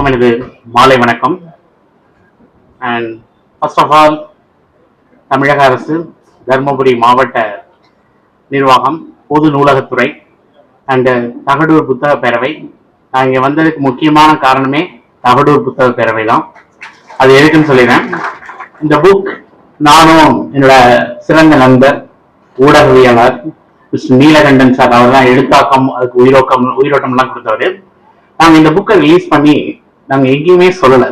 எல்லோருக்கும் எனது மாலை வணக்கம். அண்ட் ஃபர்ஸ்ட் ஆஃப் ஆல், தமிழக அரசு, தருமபுரி மாவட்ட நிர்வாகம், பொது நூலகத்துறை அண்டு தகடூர் புத்தக பேரவை. நான் இங்கே வந்ததுக்கு முக்கியமான காரணமே தகடூர் புத்தக பேரவை தான். அது எதுக்குன்னு சொல்லிடுறேன். இந்த புக் நானும் என்னோட சிறந்த நண்பர் ஊடகவியலாளர் மிஸ்டர் நீலகண்டன் சார் அவர்தான் எழுத்தாக்கம், அதுக்கு உயிரோட்டம்லாம் கொடுத்தவர். நாங்கள் இந்த புக்கை ரிலீஸ் பண்ணி நாங்கள் எங்கேயுமே சொல்லலை.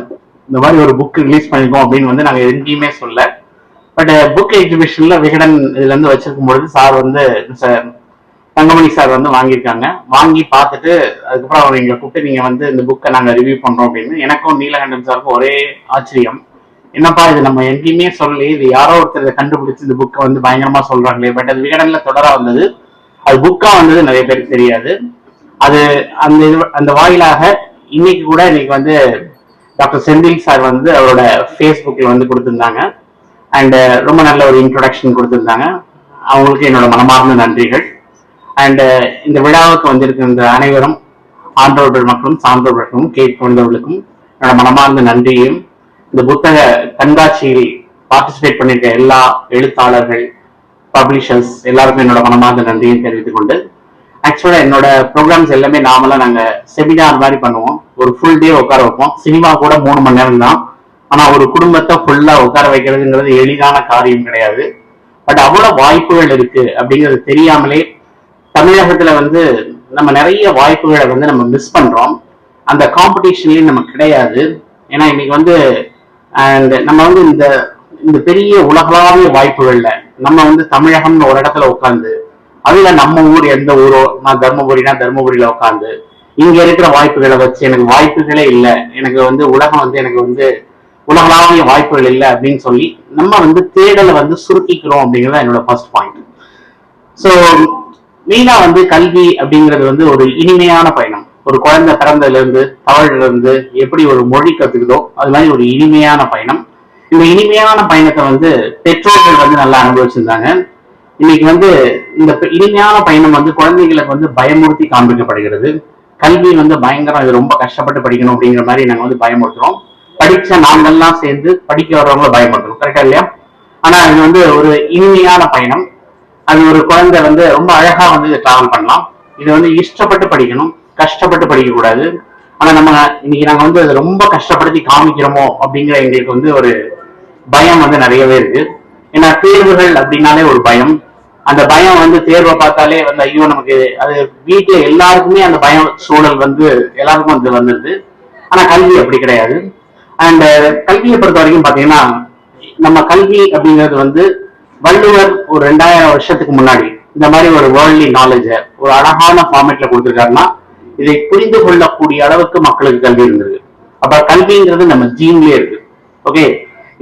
இந்த மாதிரி ஒரு புக் ரிலீஸ் பண்ணிருக்கோம் அப்படின்னு நாங்கள் எங்கேயுமே சொல்ல. பட் புக் எக்ஸிபிஷன்ல விகடன் இதுல இருந்து வச்சிருக்கும் பொழுது சார் சார் தங்கமணி சார் வாங்கியிருக்காங்க. வாங்கி பார்த்துட்டு அதுக்கப்புறம் அவர் எங்களை கூப்பிட்டு நீங்க இந்த புக்கை நாங்கள் ரிவ்யூ பண்றோம் அப்படின்னு. எனக்கும் நீலகண்டன் சாருக்கும் ஒரே ஆச்சரியம். என்னப்பா இது நம்ம எங்கேயுமே சொல்லி, இது யாரோ ஒருத்தர் இதை கண்டுபிடிச்சு இந்த புக்கை பயங்கரமா சொல்றாங்களே. பட் அது விகடன்ல தொடரா வந்தது, அது புக்கா வந்தது நிறைய பேருக்கு தெரியாது. அது அந்த வாயிலாக இன்னைக்கு கூட டாக்டர் செந்தில் சார் அவரோட ஃபேஸ்புக்ல கொடுத்திருந்தாங்க. அண்ட் ரொம்ப நல்ல ஒரு இன்ட்ரோடக்ஷன் கொடுத்திருந்தாங்க. அவங்களுக்கு என்னோட மனமார்ந்த நன்றிகள். அண்ட் இந்த விழாவுக்கு வந்திருக்கின்ற அனைவரும், ஆன்றோர்கள் மக்களும் சான்றோர்களும் கேட்கொண்டவர்களுக்கும் என்னோட மனமார்ந்த நன்றியையும், இந்த புத்தக கண்காட்சியில் பார்ட்டிசிபேட் பண்ணிருக்க எல்லா எழுத்தாளர்கள், பப்ளிஷர்ஸ் எல்லாருக்கும் என்னோட மனமார்ந்த நன்றியை தெரிவித்துக் கொண்டு, ஆக்சுவலா என்னோட ப்ரோக்ராம்ஸ் எல்லாமே நாங்க செமினார் மாதிரி பண்ணுவோம். ஒரு ஃபுல் டே உட்கார வைப்போம். சினிமா கூட 3 மணி நேரம் தான். ஆனா ஒரு குடும்பத்தை ஃபுல்லா உட்கார வைக்கிறதுங்கிறது எளிதான காரியம் கிடையாது. பட் அவ்வளவு வாய்ப்புகள் இருக்கு அப்படிங்கிறது தெரியாமலே தமிழகத்துல நம்ம நிறைய வாய்ப்புகளை நம்ம மிஸ் பண்றோம். அந்த காம்படிஷன்லயும் நமக்கு கிடையாது. ஏன்னா இன்னைக்கு நம்ம இந்த பெரிய உலகளாவிய வாய்ப்புகள்ல நம்ம தமிழகம்னு ஒரு இடத்துல உட்கார்ந்து, அதுல நம்ம ஊர் எந்த ஊரோ, நான் தர்மபுரியில உட்காந்து இங்க இருக்கிற வாய்ப்புகளை வச்சு எனக்கு வாய்ப்புகளே இல்லை, எனக்கு உலகம் எனக்கு உலகளாவிய வாய்ப்புகள் இல்லை அப்படின்னு சொல்லி நம்ம தேடலை சுருக்கிக்கிறோம் அப்படிங்கிறது என்னோட ஃபர்ஸ்ட் பாயிண்ட். ஸோ மெயினா கல்வி அப்படிங்கிறது ஒரு இனிமையான பயணம். ஒரு குழந்தை பிறந்ததுல இருந்து தவழ்ல இருந்து எப்படி ஒரு மொழி கத்துக்குதோ அது மாதிரி ஒரு இனிமையான பயணம். இந்த இனிமையான பயணத்தை பெற்றோர்கள் நல்லா அனுபவிச்சிருந்தாங்க. இன்னைக்கு இந்த இனிமையான பயணம் குழந்தைகளுக்கு பயமுறுத்தி காண்பிக்கப்படுகிறது. கல்வி பயங்கரம், இது ரொம்ப கஷ்டப்பட்டு படிக்கணும் அப்படிங்கிற மாதிரி நாங்க பயமுறுத்துறோம். படிச்ச நாங்கள்லாம் சேர்ந்து படிக்க வர்றவங்களை பயமுறுத்தணும். கரெக்டா இல்லையா? ஆனா இது ஒரு இனிமையான பயணம். அது ஒரு குழந்தை ரொம்ப அழகா இதை டிராவல் பண்ணலாம். இது இஷ்டப்பட்டு படிக்கணும், கஷ்டப்பட்டு படிக்க கூடாது. ஆனா நம்ம இன்னைக்கு நாங்க அதை ரொம்ப கஷ்டப்படுத்தி காமிக்கிறோமோ அப்படிங்கிற எங்களுக்கு ஒரு பயம் நிறையவே இருக்கு. ஏன்னா தேர்வுகள் அப்படின்னாலே ஒரு பயம். அந்த பயம் தேர்வை பார்த்தாலே ஐயோ நமக்கு அது வீட்டுல எல்லாருக்குமே அந்த பயம் சூழல் எல்லாருக்கும் வந்துருது. ஆனா கல்வி அப்படி கிடையாது. அண்ட் கல்வியை பொறுத்த வரைக்கும் பாத்தீங்கன்னா, நம்ம கல்வி அப்படிங்கிறது வள்ளுவர் ஒரு 2000 வருஷத்துக்கு முன்னாடி இந்த மாதிரி ஒரு வேர்ல்ட்லி நாலேஜ ஒரு அழகான ஃபார்மேட்ல கொடுத்திருக்காருன்னா, இதை புரிந்து கொள்ளக்கூடிய அளவுக்கு மக்களுக்கு கல்வி இருந்தது. அப்ப கல்விங்கிறது நம்ம ஜீன்லயே இருக்கு. ஓகே,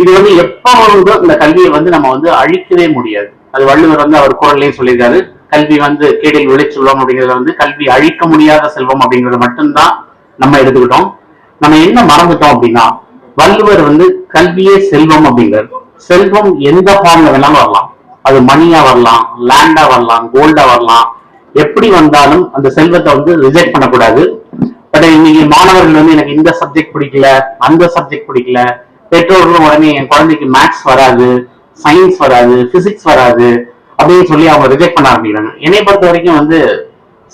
இது எப்ப இந்த கல்வியை நம்ம அழிக்கவே முடியாது. அது வள்ளுவர் அவர் குரல்லையே சொல்லியிருக்காரு. கல்வி கேடில் விளைச்செல்வம் அப்படிங்கறத கல்வி அழிக்க முடியாத செல்வம் அப்படிங்கறத மட்டும்தான் நம்ம எடுத்துக்கிட்டோம். நம்ம என்ன மறந்துட்டோம் அப்படின்னா, வள்ளுவர் கல்வியே செல்வம் அப்படிங்கிறார். செல்வம் எந்த ஃபார்ம்ல வேணாலும் வரலாம். அது மணியா வரலாம், லேண்டா வரலாம், கோல்டா வரலாம். எப்படி வந்தாலும் அந்த செல்வத்தை ரிஜெக்ட் பண்ணக்கூடாது. பட் இன்னைக்கு மாணவர்கள் எனக்கு இந்த சப்ஜெக்ட் பிடிக்கல, அந்த சப்ஜெக்ட் பிடிக்கல, பெற்றோர்களும் உடனே என் குழந்தைக்கு மேத்ஸ் வராது, சயின்ஸ் வராது, பிசிக்ஸ் வராது அப்படின்னு சொல்லி அவங்க ரிஜெக்ட் பண்ண ஆரம்பிக்கிறாங்க. என்னை பொறுத்த வரைக்கும்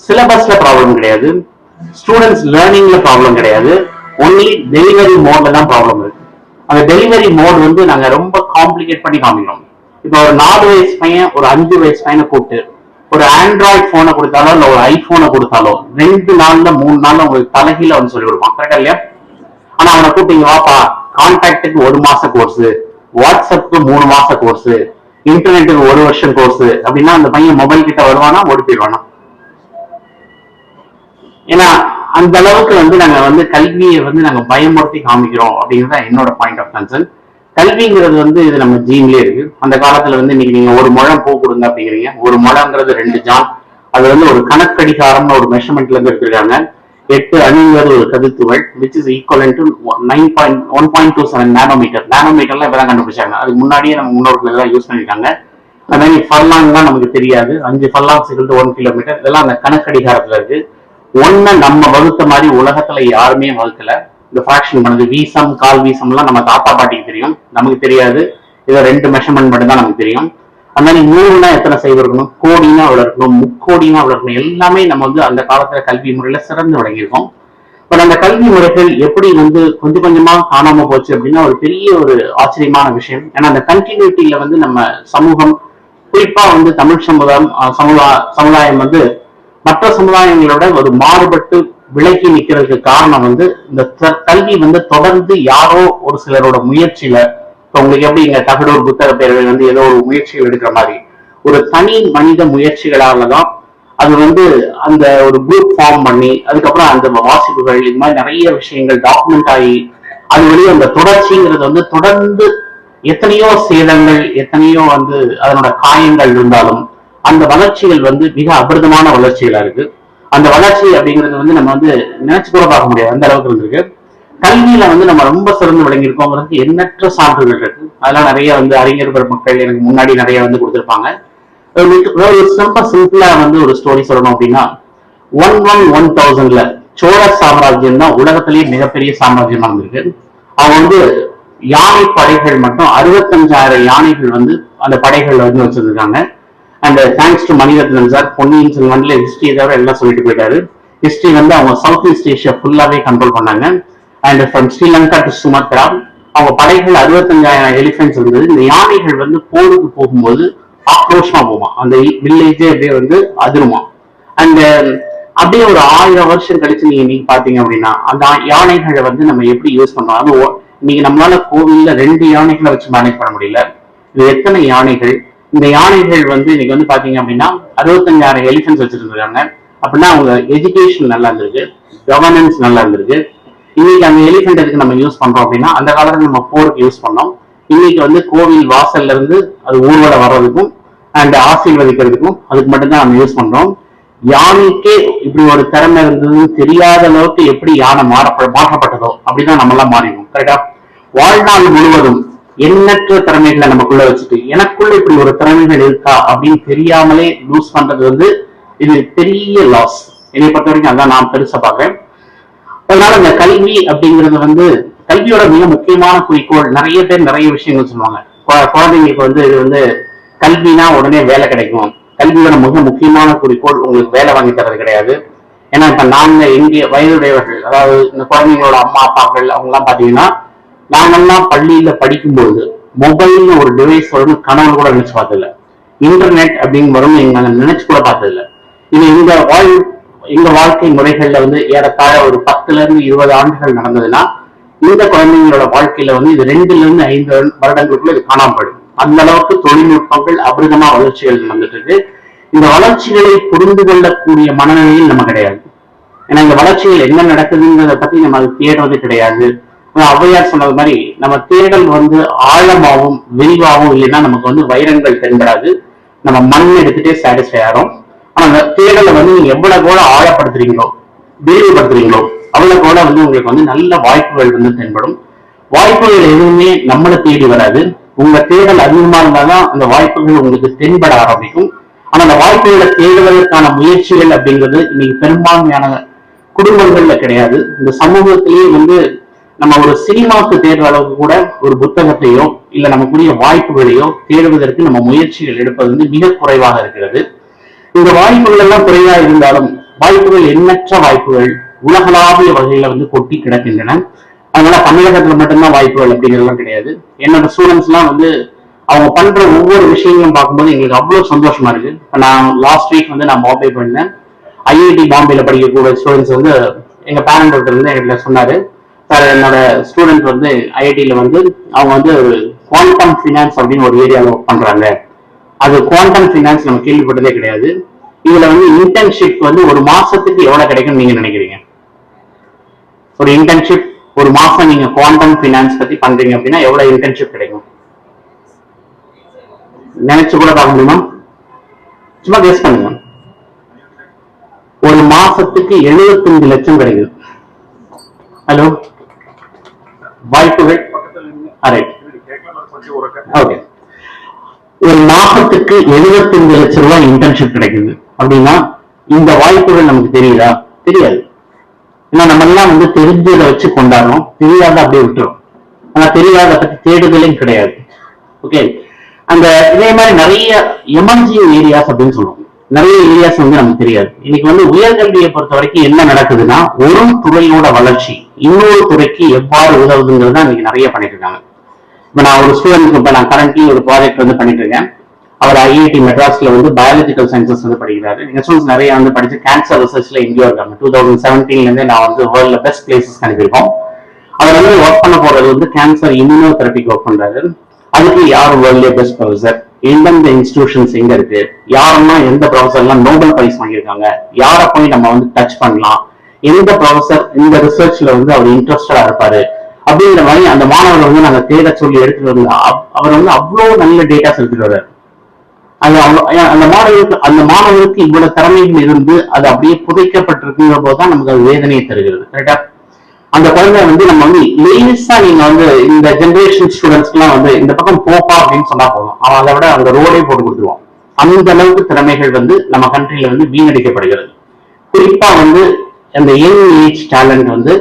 சிலபஸ்ல ப்ராப்ளம் கிடையாது, ஸ்டூடெண்ட்ஸ் லேர்னிங்ல ப்ராப்ளம் கிடையாது. ஒன்லி டெலிவரி மோட்ல தான் ப்ராப்ளம் இருக்கு. அந்த டெலிவரி மோட் நாங்க ரொம்ப காம்ப்ளிகேட் பண்ணி காமிக்கிறோம். இப்போ ஒரு 4 வயசு பையன், ஒரு 5 வயசு பையனை கூப்பிட்டு ஒரு ஆண்ட்ராய்டு போனை கொடுத்தாலோ இல்ல ஒரு ஐபோனை கொடுத்தாலோ 2 நாள்ல 3 நாள்ல உங்களுக்கு தலைகீழ சொல்லி கொடுப்பான். கரெக்டா இல்லையா? ஆனா அவனை கூப்பிட்டீங்க, வாப்பா கான்டாக்டுக்கு 1 மாச கோர்ஸ், வாட்ஸ்அப்புக்கு 3 மாச கோர்ஸ், இன்டர்நெட்டுக்கு 1 வருஷம் கோர்ஸ் அப்படின்னா அந்த பையன் மொபைல் கிட்ட வருவானா, ஓடி போயிடுவானா? ஏன்னா அந்த அளவுக்கு நாங்க கல்வியை நாங்க பயமுறுத்தி காமிக்கிறோம் அப்படிங்கிறது என்னோட பாயிண்ட் ஆஃப் கன்சர்ன். கல்விங்கிறது இது நம்ம ஜீன்லயே இருக்கு. அந்த காலத்துல இன்னைக்கு நீங்க 1 முழம் பூ கொடுங்க அப்படிங்கிறீங்க. 1 முழங்கிறது 2 ஜான். அது ஒரு கணக்கடிகாரம்னு ஒரு மெஷர்மெண்ட்ல இருந்து எடுத்திருக்காங்க. 8 அணுங்கிறது ஒரு கதிர்த்துகள், which is equivalent to 1.27 nanometre. நானோமீட்டர்லாம் இப்பதான் கண்டுபிடிச்சாங்க. அதுக்கு முன்னாடியே நம்ம முன்னோர்கள் எல்லாம் யூஸ் பண்ணிருக்காங்க. அது மாதிரி ஃபர்லாங் தான் நமக்கு தெரியாது. 5 ஃபர்லாங் = 1 கிலோமீட்டர். இதெல்லாம் அந்த கணக்கடிகாரத்துல இருக்கு. ஒன்ன நம்ம வகுத்த மாதிரி உலகத்துல யாருமே வகுக்கல. இந்த ஃபிராக்ஷன் பண்ணது, வீசம் கால் வீசம்லாம் நம்ம தாத்தா பாட்டிக்கு தெரியும், நமக்கு தெரியாது. இதை 2 மெஷர்மெண்ட் மட்டும் தான் நமக்கு தெரியும். அந்த மாதிரி 100னா எத்தனை சைவம் இருக்கணும், கோடினா அவ்வளவு இருக்கணும், முக்கோடினா அவ்வளவு இருக்கணும், எல்லாமே நம்ம வந்து அந்த காலத்துல கல்வி முறையில சிறந்து விளங்கியிருக்கோம். பட் அந்த கல்வி முறைகள் எப்படி வந்து கொஞ்சம் கொஞ்சமா காணாம போச்சு அப்படின்னா ஒரு பெரிய ஒரு ஆச்சரியமான விஷயம். ஏன்னா அந்த கண்டினியூட்டியில வந்து நம்ம சமூகம், குறிப்பா வந்து தமிழ் சமுதாயம் வந்து மற்ற சமுதாயங்களோட ஒரு மாறுபட்டு விலகி நிக்கிறதுக்கு காரணம் வந்து இந்த கல்வி வந்து தொடர்ந்து யாரோ ஒரு சிலரோட முயற்சியில, உங்களுக்கு எப்படி இங்க தகடூர் புத்தக பேரவை வந்து ஏதோ ஒரு முயற்சிகள் எடுக்கிற மாதிரி ஒரு தனி மனித முயற்சிகளாலதான் அது வந்து அந்த ஒரு குரூப் ஃபார்ம் பண்ணி அதுக்கப்புறம் அந்த வாசிப்புகள் இது மாதிரி நிறைய விஷயங்கள் டாக்குமெண்ட் ஆகி அது வெளியே அந்த தொடர்ச்சிங்கிறது வந்து தொடர்ந்து எத்தனையோ சேதங்கள் எத்தனையோ வந்து அதனோட காயங்கள் இருந்தாலும் அந்த வளர்ச்சிகள் வந்து மிக அபிரதமான வளர்ச்சிகளா இருக்கு. அந்த வளர்ச்சி அப்படிங்கிறது வந்து நம்ம வந்து நினைச்சு கூட பார்க்க முடியாது, அந்த அளவுக்கு இருந்திருக்கு. கல்வியில வந்து நம்ம ரொம்ப சிறந்து விளங்கியிருக்கோங்கிறதுக்கு எண்ணற்ற சான்றுகள் இருக்கு. அதெல்லாம் நிறைய வந்து அறிஞர் பெருமக்கள் எனக்கு முன்னாடி நிறைய வந்து கொடுத்திருப்பாங்க. சிம்பிளா வந்து ஒரு ஸ்டோரி சொல்லணும் அப்படின்னா 111000ல சோழ சாம்ராஜ்யம் தான் உலகத்திலேயே மிகப்பெரிய சாம்ராஜ்யமா இருந்திருக்கு. அவங்க வந்து யானை படைகள் மட்டும் 65,000 யானைகள் வந்து அந்த படைகள்ல வந்து வச்சிருக்காங்க. And thanks to Mani Ratnam sir, பொன்னியின் செல்வன்ல ஹிஸ்டரி தவிர எல்லாம் சொல்லிட்டு போயிட்டாரு. ஹிஸ்டரி வந்து அவங்க சவுத் ஈஸ்ட் ஏஷியா ஃபுல்லாவே கண்ட்ரோல் பண்ணாங்க. And from Sri Lanka to Sumatra அவங்க படைகள் 65,000 எலிபென்ட்ஸ் இருந்தது. இந்த யானைகள் வந்து போருக்கு போகும்போது ஆக்ரோஷமா போமா, அந்த வில்லேஜே அப்படியே வந்து அதிருமா. அண்ட் அப்படியே ஒரு 1000 வருஷம் கழிச்சு நீங்க பாத்தீங்க அப்படின்னா அந்த யானைகளை வந்து நம்ம எப்படி யூஸ் பண்றோம். அது இன்னைக்கு நம்மளால கோவில்ல 2 யானைகளை வச்சு மேனேஜ் பண்ண முடியல. இது எத்தனை யானைகள். இந்த யானைகள் வந்து இன்னைக்கு வந்து பாத்தீங்க அப்படின்னா 65,000 எலிபென்ட்ஸ் வச்சிருக்காங்க. அப்படின்னா அவங்க எஜுகேஷன் நல்லா இருந்திருக்கு, கவர்னன்ஸ் நல்லா இருந்திருக்கு. இன்னைக்கு அந்த எலிபென்ட் எதுக்கு நம்ம யூஸ் பண்றோம் அப்படின்னா அந்த காலத்துல நம்ம போருக்கு யூஸ் பண்ணோம். இன்னைக்கு வந்து கோவில் வாசல்ல இருந்து அது ஊர்வலம் வர்றதுக்கும் அண்ட் ஆசீர்வதிக்கிறதுக்கும் அதுக்கு மட்டும்தான் நம்ம யூஸ் பண்றோம். யானைக்கே இப்படி ஒரு திறமை இருந்ததுன்னு தெரியாத அளவுக்கு எப்படி யானை மாற்றப்பட்டதோ அப்படிதான் நம்ம எல்லாம் மாறிடும். கரெக்டா? வாழ்நாள் முழுவதும் எண்ணற்ற திறமைகளை நமக்குள்ள வச்சுட்டு எனக்குள்ள இப்படி ஒரு திறமைகள் இருக்கா அப்படின்னு தெரியாமலே லூஸ் பண்றது வந்து இது பெரிய லாஸ். என்னை பொறுத்த வரைக்கும் அதான் நான் பெருசா பார்க்கிறேன். அதனால இந்த கல்வி அப்படிங்கிறது வந்து கல்வியோட மிக முக்கியமான குறிக்கோள். நிறைய பேர் நிறைய விஷயங்கள் சொல்லுவாங்க. குழந்தைங்களுக்கு வந்து இது வந்து கல்வினா உடனே வேலை கிடைக்கும். கல்வியோட மிக முக்கியமான குறிக்கோள் உங்களுக்கு வேலை வாங்கி தரது கிடையாது. ஏன்னா இப்ப நாங்க இந்திய வயதுடையவர்கள், அதாவது இந்த குழந்தைங்களோட அம்மா அப்பாக்கள் அவங்க எல்லாம் பாத்தீங்கன்னா நாங்கெல்லாம் பள்ளியில படிக்கும்போது மொபைல்னு ஒரு டிவைஸ் வரும்னு கனவு கூட நினைச்சு பார்த்ததில்ல. இன்டர்நெட் அப்படின்னு வரும் நாங்க நினைச்சு கூட பார்த்ததில்ல. இது எங்க வாழ்க்கை முறைகள்ல வந்து ஏறத்தாழ ஒரு 10 to 20 ஆண்டுகள் நடந்ததுன்னா இந்த குழந்தைங்களோட வாழ்க்கையில வந்து இது 2 to 5 வருடங்களுக்குள்ள இது காணாமப்படும். அந்த அளவுக்கு தொழில்நுட்பங்கள் அபிரதமா வளர்ச்சிகள் வந்துட்டு இருக்கு. இந்த வளர்ச்சிகளை புரிந்து கொள்ளக்கூடிய மனநிலையில் நம்ம கிடையாது. ஏன்னா இந்த வளர்ச்சிகள் என்ன நடக்குதுங்கிறத பத்தி நம்ம அது தேடுறது கிடையாது. ஔவையார் சொன்னது மாதிரி நம்ம தேடல் வந்து ஆழமாகவும் விரிவாகவும் இல்லைன்னா நமக்கு வந்து வைரங்கள் தென்படாது. நம்ம மண் எடுத்துட்டே சாட்டிஸ்ஃபை ஆகிறோம். ஆனா அந்த தேடலை வந்து நீங்க எவ்வளவு கூட ஆழப்படுத்துறீங்களோ விரிவுபடுத்துறீங்களோ அவ்வளவு கூட வந்து உங்களுக்கு வந்து நல்ல வாய்ப்புகள் வந்து தென்படும். வாய்ப்புகள் எதுவுமே நம்மளை தேடி வராது. உங்க தேடல் அதிகமா இருந்தாதான் அந்த வாய்ப்புகள் உங்களுக்கு தென்பட ஆரம்பிக்கும். ஆனா அந்த வாய்ப்புகளை தேடுவதற்கான முயற்சிகள் அப்படிங்கிறது இன்னைக்கு பெரும்பான்மையான குடும்பங்கள்ல கிடையாது. இந்த சமூகத்திலேயே வந்து நம்ம ஒரு சினிமாவுக்கு தேடுற அளவுக்கு கூட ஒரு புத்தகத்தையோ இல்ல நமக்குரிய வாய்ப்புகளையோ தேடுவதற்கு நம்ம முயற்சிகள் எடுப்பது வந்து மிக குறைவாக இருக்கிறது. இந்த வாய்ப்புகள் எல்லாம் குறைவா இருந்தாலும் வாய்ப்புகள் எண்ணற்ற வாய்ப்புகள் உலகளாவிய வகையில வந்து கொட்டி கிடக்கின்றன. அதனால தமிழகத்துல மட்டும்தான் வாய்ப்புகள் அப்படிங்கிறதுலாம் கிடையாது. என்னோட ஸ்டூடெண்ட்ஸ் எல்லாம் வந்து அவங்க பண்ற ஒவ்வொரு விஷயங்களும் பார்க்கும்போது எங்களுக்கு அவ்வளவு சந்தோஷமா இருக்கு. நான் லாஸ்ட் வீக் வந்து நான் பாம்பே பண்ணேன். ஐஐடி பாம்பேல படிக்கக்கூடிய ஸ்டூடெண்ட்ஸ் வந்து எங்க பேரண்ட் ஒருத்தர் வந்து என்கிட்ட சொன்னாரு, சார் என்னோட ஸ்டூடெண்ட் வந்து ஐஐடியில வந்து அவங்க வந்து குவாண்டம் ஃபினான்ஸ் அப்படின்னு ஒரு ஏரியாவில் ஒர்க் பண்றாங்க. அது குவாண்டம் ஃபினான்ஸ் நம்ம கேள்விப்பட்டதே கிடையாது. இதுல வந்து இன்டர்ன்ஷிப் வந்து ஒரு மாசத்துக்கு எவ்வளவு கிடைக்கும் நீங்க நினைக்கிறீங்க? ஒரு இன்டர்ன்ஷிப் ஒரு மாசம் நீங்க குவாண்டம் ஃபினான்ஸ் பத்தி பண்றீங்க அப்படின்னா எவ்வளவு இன்டர்ன்ஷிப் கிடைக்கும் நினைச்சு கூட பார்க்க முடியுமா? சும்மா கெஸ் பண்ணுங்க. ஒரு மாசத்துக்கு 75 லட்சம் கிடைக்குது. ஹலோ, வாய்ப்புகள் ஓகே. ஒரு மாசத்துக்கு 75 லட்சம் ரூபாய் இன்டர்ன்ஷிப் கிடைக்குது அப்படின்னா இந்த வாய்ப்புகள் நமக்கு தெரியுதா? தெரியாது. ஏன்னா நம்ம எல்லாம் வந்து தெரிஞ்சதை வச்சு கொண்டாடுறோம், தெரியாத அப்படியே விட்டுரும். ஆனா தெரியாத பத்தி தேடுதலும் கிடையாது. ஓகே, அந்த இதே மாதிரி நிறைய எமர்ஜிங் ஏரியாஸ் அப்படின்னு சொல்லுவோம். நிறைய ஏரியாஸ் வந்து நமக்கு தெரியாது. இன்னைக்கு வந்து உயர்கல்வியை பொறுத்த வரைக்கும் என்ன நடக்குதுன்னா, ஒரு துறையோட வளர்ச்சி இன்னொரு துறைக்கு எவ்வாறு உதவுதுங்கிறது தான் இன்னைக்கு நிறைய பண்ணிட்டு இருக்காங்க. இப்ப நான் ஒரு ஸ்டூடெண்ட்க்கு இப்ப நான் கரண்ட்லி ஒரு ப்ராஜெக்ட் வந்து பண்ணிட்டு இருக்கேன். அவர் ஐஐடி மெட்ராஸ்ல வந்து பயாலஜிக்கல் சயின்சஸ் வந்து படிக்கிறாரு. எங்க ஸ்டூடெண்ட்ஸ் நிறைய வந்து படிச்சு கேன்சர் ரிசர்ச்ல இந்தியா இருக்காங்க. 2017 இருந்து நான் வந்து வேர்ல்ட்ல பெஸ்ட் பிளேசஸ் அனுப்பியிருக்கோம். அவர் வந்து ஒர்க் பண்ண போறது வந்து கேன்சர் இம்யூனோதெரபிக்கு ஒர்க் பண்றாரு. அதுக்கு யார் வேர்ல்ட்லயே பெஸ்ட் ப்ரொஃபசர், எந்தெந்த இன்ஸ்டிடியூஷன்ஸ் எங்க இருக்கு, யாரெல்லாம் எந்த ப்ரொஃபசர்லாம் நோபல் பிரைஸ் வாங்கியிருக்காங்க, யாரை போய் நம்ம வந்து டச் பண்ணலாம், எந்த ப்ரொஃபசர் இந்த ரிசர்ச்ல வந்து அவர் இன்ட்ரெஸ்டடா இருப்பாரு அப்படிங்கிற மாதிரி அந்த மாணவர் வந்து நாங்க தேட சொல்லி எடுத்துட்டு வந்து அவர் வந்து அவ்வளவு நல்ல டேட்டாஸ் எடுத்துட்டு வர்றாரு. அந்த மாணவருக்கு இவ்வளவு திறமைகள் இருந்து அது அப்படியே புதைக்கப்பட்டிருக்குங்கிற போதுதான் நமக்கு அது வேதனையை தருகிறது. கரெக்டா? அந்த குழந்தை வந்து நம்ம வந்து லேசா நீங்க வந்து இந்த ஜெனரேஷன் ஸ்டூடெண்ட்ஸ்க்கு எல்லாம் வந்து இந்த பக்கம் போப்பா அப்படின்னு சொன்னா போதும், அவன் அதை விட அந்த ரோடே போட்டு கொடுத்துருவான். அந்த அளவுக்கு திறமைகள் வந்து நம்ம கண்ட்ரில வந்து வீணடிக்கப்படுகிறது. குறிப்பா வந்து அந்த யங் ஏஜ் டேலண்ட் வந்து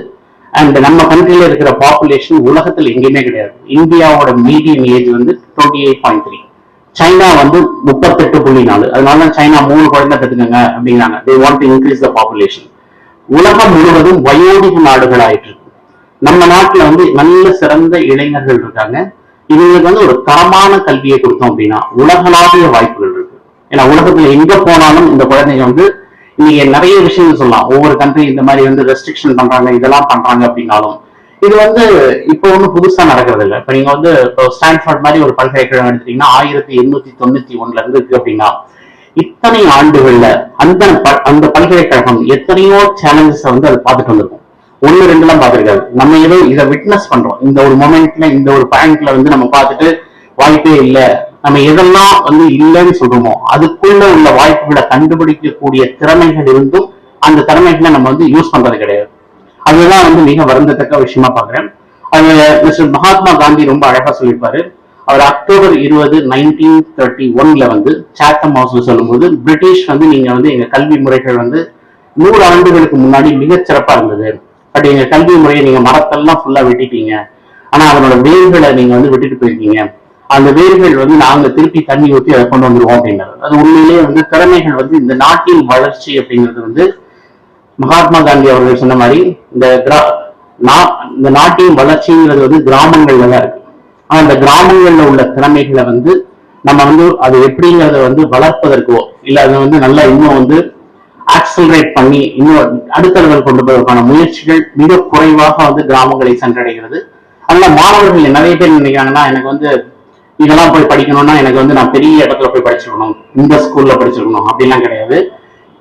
அந்த நம்ம கண்ட்ரில இருக்கிற பாப்புலேஷன் உலகத்தில் எங்கேயுமே கிடையாது. இந்தியாவோட மீடியம் ஏஜ் வந்து 28.3, சைனா வந்து 38.4. அதனால சைனா 3 குழந்தை பெற்றுக்கங்க அப்படிங்கிறாங்க. they want to increase the population. உலகம் முழுவதும் வயோதிக நாடுகள் ஆயிட்டு இருக்கு. நம்ம நாட்டுல வந்து நல்ல சிறந்த இளைஞர்கள் இருக்காங்க. இவங்களுக்கு வந்து ஒரு தரமான கல்வியை கொடுத்தோம் அப்படின்னா உலகளாவிய வாய்ப்புகள் இருக்கு. ஏன்னா உலகத்துல எங்க போனாலும் இந்த குழந்தைங்க வந்து இன்னைக்கு நிறைய விஷயங்கள் சொல்லலாம். ஒவ்வொரு கண்ட்ரி இந்த மாதிரி வந்து ரெஸ்ட்ரிக்ஷன் பண்றாங்க, இதெல்லாம் பண்றாங்க அப்படின்னாலும் இது வந்து இப்போ ஒன்றும் புதுசா நடக்கிறது இல்லை. இப்ப நீங்க வந்து ஸ்டான்ஃபோர்ட் மாதிரி ஒரு பல்கலைக்கழகம் எடுத்தீங்கன்னா 1891 இருந்து இருக்கு அப்படின்னா இத்தனை ஆண்டுகள்ல அந்த பல்கலைக்கழகம் எத்தனையோ சேலஞ்சஸ் வந்து அது பார்த்துட்டு வந்திருக்கும். 1-2 பார்த்துருக்காது. நம்ம ஏதோ இதை விட்னஸ் பண்றோம். இந்த ஒரு மொமெண்ட்ல இந்த ஒரு பாயிண்ட்ல வந்து நம்ம பார்த்துட்டு வாய்ப்பே இல்லை, நம்ம எதெல்லாம் வந்து இல்லைன்னு சொல்றோமோ அதுக்குள்ள உள்ள வாய்ப்புகளை கண்டுபிடிக்கக்கூடிய திறமைகள் இருந்தும் அந்த திறமைகளை நம்ம வந்து யூஸ் பண்றது கிடையாது. அதுதான் வந்து மிக வருந்தத்தக்க விஷயமா பாக்குறேன். அது மிஸ்டர் மகாத்மா காந்தி ரொம்ப அழகா சொல்லியிருப்பாரு. அவர் அக்டோபர் 20, 1931 வந்து சாத்தம் ஹவுஸ்ல சொல்லும்போது, பிரிட்டிஷ் வந்து நீங்க வந்து எங்க கல்வி முறைகள் வந்து 100 ஆண்டுகளுக்கு முன்னாடி மிகச் சிறப்பா இருந்தது, பட் எங்க கல்வி முறையை நீங்க மரத்தெல்லாம் ஃபுல்லா வெட்டிட்டீங்க, ஆனா அதனோட வேர்களை நீங்க வந்து விட்டுட்டு போயிருக்கீங்க. அந்த வேர்கள் வந்து நாங்க திருப்பி தண்ணி ஊற்றி அதை கொண்டு வந்துருவோம் அப்படின்னாரு. அது உண்மையிலேயே வந்து திறமைகள் வந்து இந்த நாட்டின் வளர்ச்சி அப்படிங்கிறது வந்து மகாத்மா காந்தி அவர்கள் சொன்ன மாதிரி இந்த நாட்டின் வளர்ச்சிங்கிறது வந்து கிராமங்கள்ல தான் இருக்கு. ஆனா அந்த கிராமங்கள்ல உள்ள திறமைகளை வந்து நம்ம வந்து அது எப்படிங்கிறத வந்து வளர்ப்பதற்கோ இல்ல அதை வந்து நல்லா இன்னும் வந்து ஆக்சலரேட் பண்ணி இன்னும் அடுத்த லெவல் கொண்டு போவதற்கான முயற்சிகள் மிக குறைவாக வந்து கிராமங்களை சென்றடைகிறது. அதனால மாணவர்கள் நிறைய பேர் நினைக்கிறாங்கன்னா, எனக்கு வந்து இதெல்லாம் போய் படிக்கணும்னா எனக்கு வந்து நான் பெரிய இடத்துல போய் படிச்சிருக்கணும், இந்த ஸ்கூல்ல படிச்சிருக்கணும் அப்படிலாம் கிடையாது.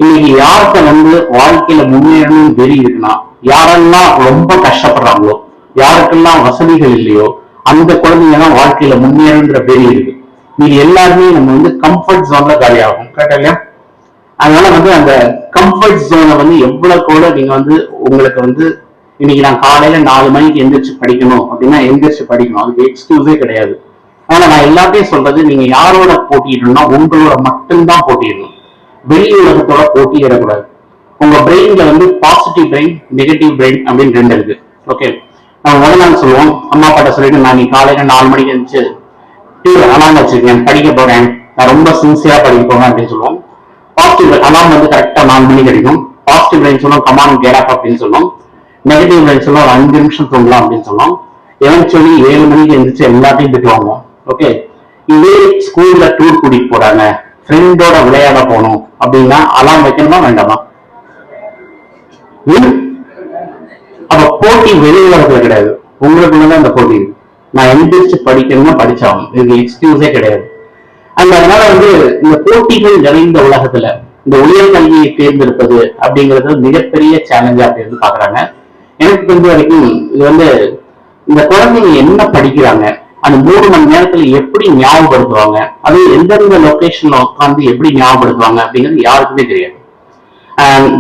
இன்னைக்கு யார்கிட்ட வந்து வாழ்க்கையில முன்னேறணும்னு வெறி இருக்குன்னா, யாரெல்லாம் ரொம்ப கஷ்டப்படுறாங்களோ, யாருக்கெல்லாம் வசதிகள் இல்லையோ அந்த குழந்தைங்க தான் வாழ்க்கையில முன்னேறுன்ற வெறி இருக்கு. நீங்க எல்லாருமே நம்ம வந்து கம்ஃபர்ட் ஜோன்ல காலியாகும். கரெக்டா இல்லையா? அதனால வந்து அந்த கம்ஃபர்ட் ஜோனை வந்து எவ்வளவு கூட நீங்க வந்து உங்களுக்கு வந்து இன்னைக்கு நான் காலையில 4 மணிக்கு எந்திரிச்சு படிக்கணும் அப்படின்னா எந்திரிச்சு படிக்கணும், அதுக்கு எக்ஸ்கியூஸே கிடையாது. ஆனா நான் எல்லாத்தையும் சொல்றது, நீங்க யாரோட போட்டியிடணும்னா உங்களோட மட்டும்தான் போட்டியிடணும், வெளி உலகத்தோட போட்டியிடக்கூடாது. உங்க பிரெயின்ல வந்து பாசிட்டிவ் பிரெயின், நெகட்டிவ் பிரெயின் அப்படின்னு 2 இருக்கு. ஓகே, நம்ம முதல்ல சொல்லுவோம், அம்மா அப்பாட்ட சொல்லிட்டு நான் நீ காலையில 4 மணிக்கு இருந்துச்சு அலாம் வச்சிருக்கேன், படிக்க போறேன், நான் ரொம்ப சின்சியரா படிக்க போறேன் அப்படின்னு சொல்லுவோம். பாசிட்டிவ் அலாம் வந்து கரெக்டா 4 மணிக்கு அடிக்கும். பாசிட்டிவ் பிரெயின் சொல்லுவோம் கமான் கெட் அப் அப்படின்னு சொல்லுவோம். நெகட்டிவ் பிரெயின் சொல்லுவோம் ஒரு 5 நிமிஷம் தூங்கலாம் அப்படின்னு சொல்லுவோம். எவென்ச்சுவலி 7 மணிக்கு எழுந்திரிச்சு எல்லாத்தையும் திட்டுவாங்க. ஓகே, இதே ஸ்கூல்ல டூர் கூட்டிட்டு போறாங்க, ஃப்ரெண்டோட விளையாட போகணும் அப்படின்னா அலாம் வைக்கணுமா வேண்டாமா? அப்ப போட்டி வெளி உலகத்துல கிடையாது, உங்களுக்குள்ளதான் அந்த போட்டி இருக்கு. நான் எந்திரிச்சு படிக்கணும்னா படிச்சாகும், இதுக்கு எக்ஸ்கியூஸே கிடையாது. அதனால வந்து இந்த போட்டிகள் நிறைந்த உலகத்துல இந்த உயர்கல்வியை தேர்ந்தெடுப்பது அப்படிங்கிறது மிகப்பெரிய சேலஞ்சா அப்படின்னு பாக்குறாங்க. எனக்கு தெரிஞ்ச வரைக்கும் இது வந்து இந்த குழந்தைங்க என்ன படிக்கிறாங்க, அந்த 3 மணி நேரத்துல எப்படி ஞாபகப்படுத்துவாங்க, அது எந்தெந்த லொகேஷன்ல உட்காந்து எப்படி ஞாபகப்படுத்துவாங்க அப்படிங்கிறது யாருக்குமே தெரியாது.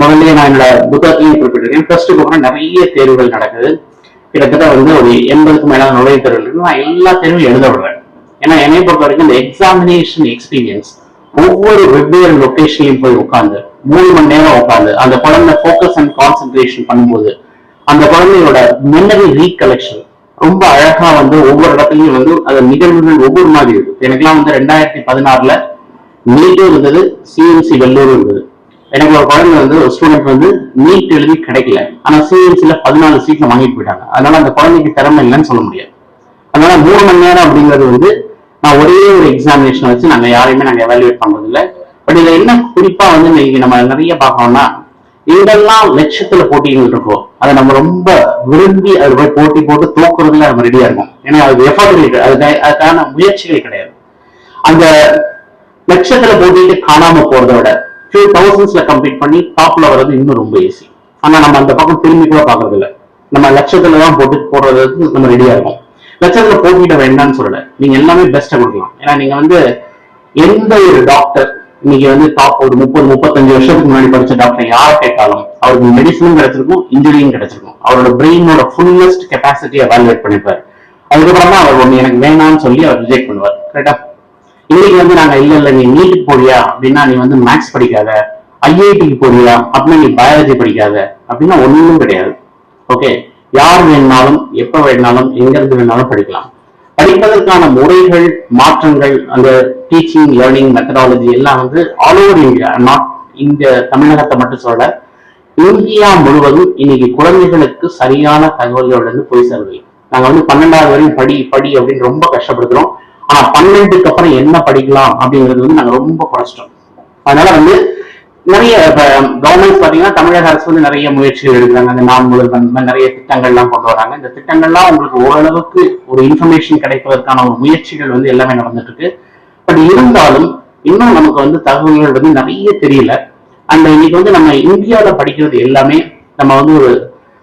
முதல்ல நான் என்னோட புத்தகத்தையும் குறிப்பிட்டிருக்கேன். பிளஸ் 2 நிறைய தேர்வுகள் நடக்குது. கிட்டத்தட்ட வந்து ஒரு 80க்கும் மேலான நுழைவுத் தேர்வுகள் நான் எல்லா தேர்வும் எழுத விடுறேன். ஏன்னா என்னை பொறுத்த வரைக்கும் இந்த எக்ஸாமினேஷன் எக்ஸ்பீரியன்ஸ் ஒவ்வொரு வெவ்வேறு லொகேஷன்லையும் போய் உட்கார்ந்து 3 மணி நேரம் உட்காந்து அந்த குழந்தை ஃபோக்கஸ் அண்ட் கான்சென்ட்ரேஷன் பண்ணும்போது அந்த குழந்தையோட மெமரி ரீகலெக்ஷன் ரொம்ப அழகா வந்து ஒவ்வொரு இடத்துலயும் வந்து அந்த நிகழ்வுகள் ஒவ்வொரு மாதிரி இருக்கு. எனக்குலாம் வந்து 2016 நீட்டும் இருந்தது, சிஎம்சி வெள்ளூரும் இருந்தது. எனக்கு ஒரு குழந்தை வந்து ஒரு ஸ்டூடெண்ட் வந்து நீட் எழுதி கிடைக்கல, ஆனா சிஎம்சில 14 சீட்ல வாங்கிட்டு போயிட்டாங்க. அதனால அந்த குழந்தைக்கு திறமை இல்லைன்னு சொல்ல முடியாது. அதனால 3 மணி நேரம் அப்படிங்கிறது வந்து நான் ஒரே ஒரு எக்ஸாமினேஷன் வச்சு நாங்க யாரையுமே நாங்க எவாலுவேட் பண்றது இல்லை. பட் இதுல என்ன குறிப்பா வந்து இன்னைக்கு நம்ம நிறைய பார்க்கணும்னா, எங்கெல்லாம் லட்சத்துல போட்டிகள் இருக்கோ அதை நம்ம ரொம்ப விரும்பி அது போய் போட்டி போட்டு தோக்குறதுல நம்ம ரெடியா இருக்கும். ஏன்னா அது எஃபர்ட் அதுக்கான முயற்சிகள் கிடையாது. அந்த லட்சத்துல போட்டிட்டு காணாம போறதை விட ஃபியூ தௌசண்ட்ஸ்ல கம்ப்ளீட் பண்ணி டாப்ல வர்றது இன்னும் ரொம்ப ஈஸி. ஆனா நம்ம அந்த பக்கம் திரும்பி கூட பாக்குறது இல்லை. நம்ம லட்சத்துலதான் போட்டு போடுறதுக்கு நம்ம ரெடியா இருக்கும். லட்சத்துல போட்டிட வேண்டாம்னு சொல்லல, நீங்க எல்லாமே பெஸ்ட்டா கொடுக்கலாம். ஏன்னா நீங்க வந்து எந்த ஒரு டாக்டர் இன்னைக்கு வந்து டாப் ஒரு 30-35 வருஷத்துக்கு முன்னாடி படிச்ச டாக்டர் யாரை கேட்டாலும் அவருக்கு மெடிசனும் கிடைச்சிருக்கும், இன்ஜுரியும் கிடைச்சிருக்கும். அவரோட பிரெயினோட ஃபுல்லஸ்ட் கெப்பாசிட்டியை எவாலுவேட் பண்ணிப்பாரு. அதுக்கப்புறமா அவர் ஒண்ணு எனக்கு வேணாம்னு சொல்லி அவர் ரிஜெக்ட் பண்ணுவார். கரெக்டா? இன்னைக்கு வந்து நாங்க இல்ல நீ நீட்டுக்கு போறியா அப்படின்னா நீ வந்து மேக்ஸ் படிக்காத, ஐஐடிக்கு போறியா அப்படின்னா நீ பயாலஜி படிக்காத அப்படின்னா ஒண்ணும் கிடையாது. ஓகே, யார் வேணாலும் எப்ப வேணாலும் எங்க இருந்து வேணாலும் படிக்கலாம். படிப்பதற்கான முறைகள், மாற்றங்கள், அந்த டீச்சிங் லேர்னிங் மெத்தடாலஜி எல்லாம் வந்து ஆல் ஓவர் இந்தியா, நாட் இந்த தமிழகத்தை மட்டும் சொல்ல, இந்தியா முழுவதும் இன்னைக்கு குழந்தைகளுக்கு சரியான தகவல்கள் வந்து போய் சேருது. நாங்க வந்து 12வது வரையும் படி அப்படின்னு ரொம்ப கஷ்டப்படுத்துறோம். ஆனா 12க்கு அப்புறம் என்ன படிக்கலாம் அப்படிங்கிறது வந்து நாங்க ரொம்ப குறைச்சிட்டோம். அதனால வந்து நிறைய கவர்மெண்ட் பாத்தீங்கன்னா தமிழக அரசு வந்து நிறைய முயற்சிகள் எடுக்கிறாங்க. அந்த நான் முதல்வன் நிறைய திட்டங்கள்லாம் கொண்டு வராங்க. இந்த திட்டங்கள்லாம் உங்களுக்கு ஓரளவுக்கு ஒரு இன்ஃபர்மேஷன் கிடைப்பதற்கான ஒரு முயற்சிகள் வந்து எல்லாமே நடந்துட்டு இருக்கு. பட் இருந்தாலும் இன்னும் நமக்கு வந்து தகவல்கள் வந்து நிறைய தெரியல. அந்த இன்னைக்கு வந்து நம்ம இந்தியாவில படிக்கிறது எல்லாமே நம்ம வந்து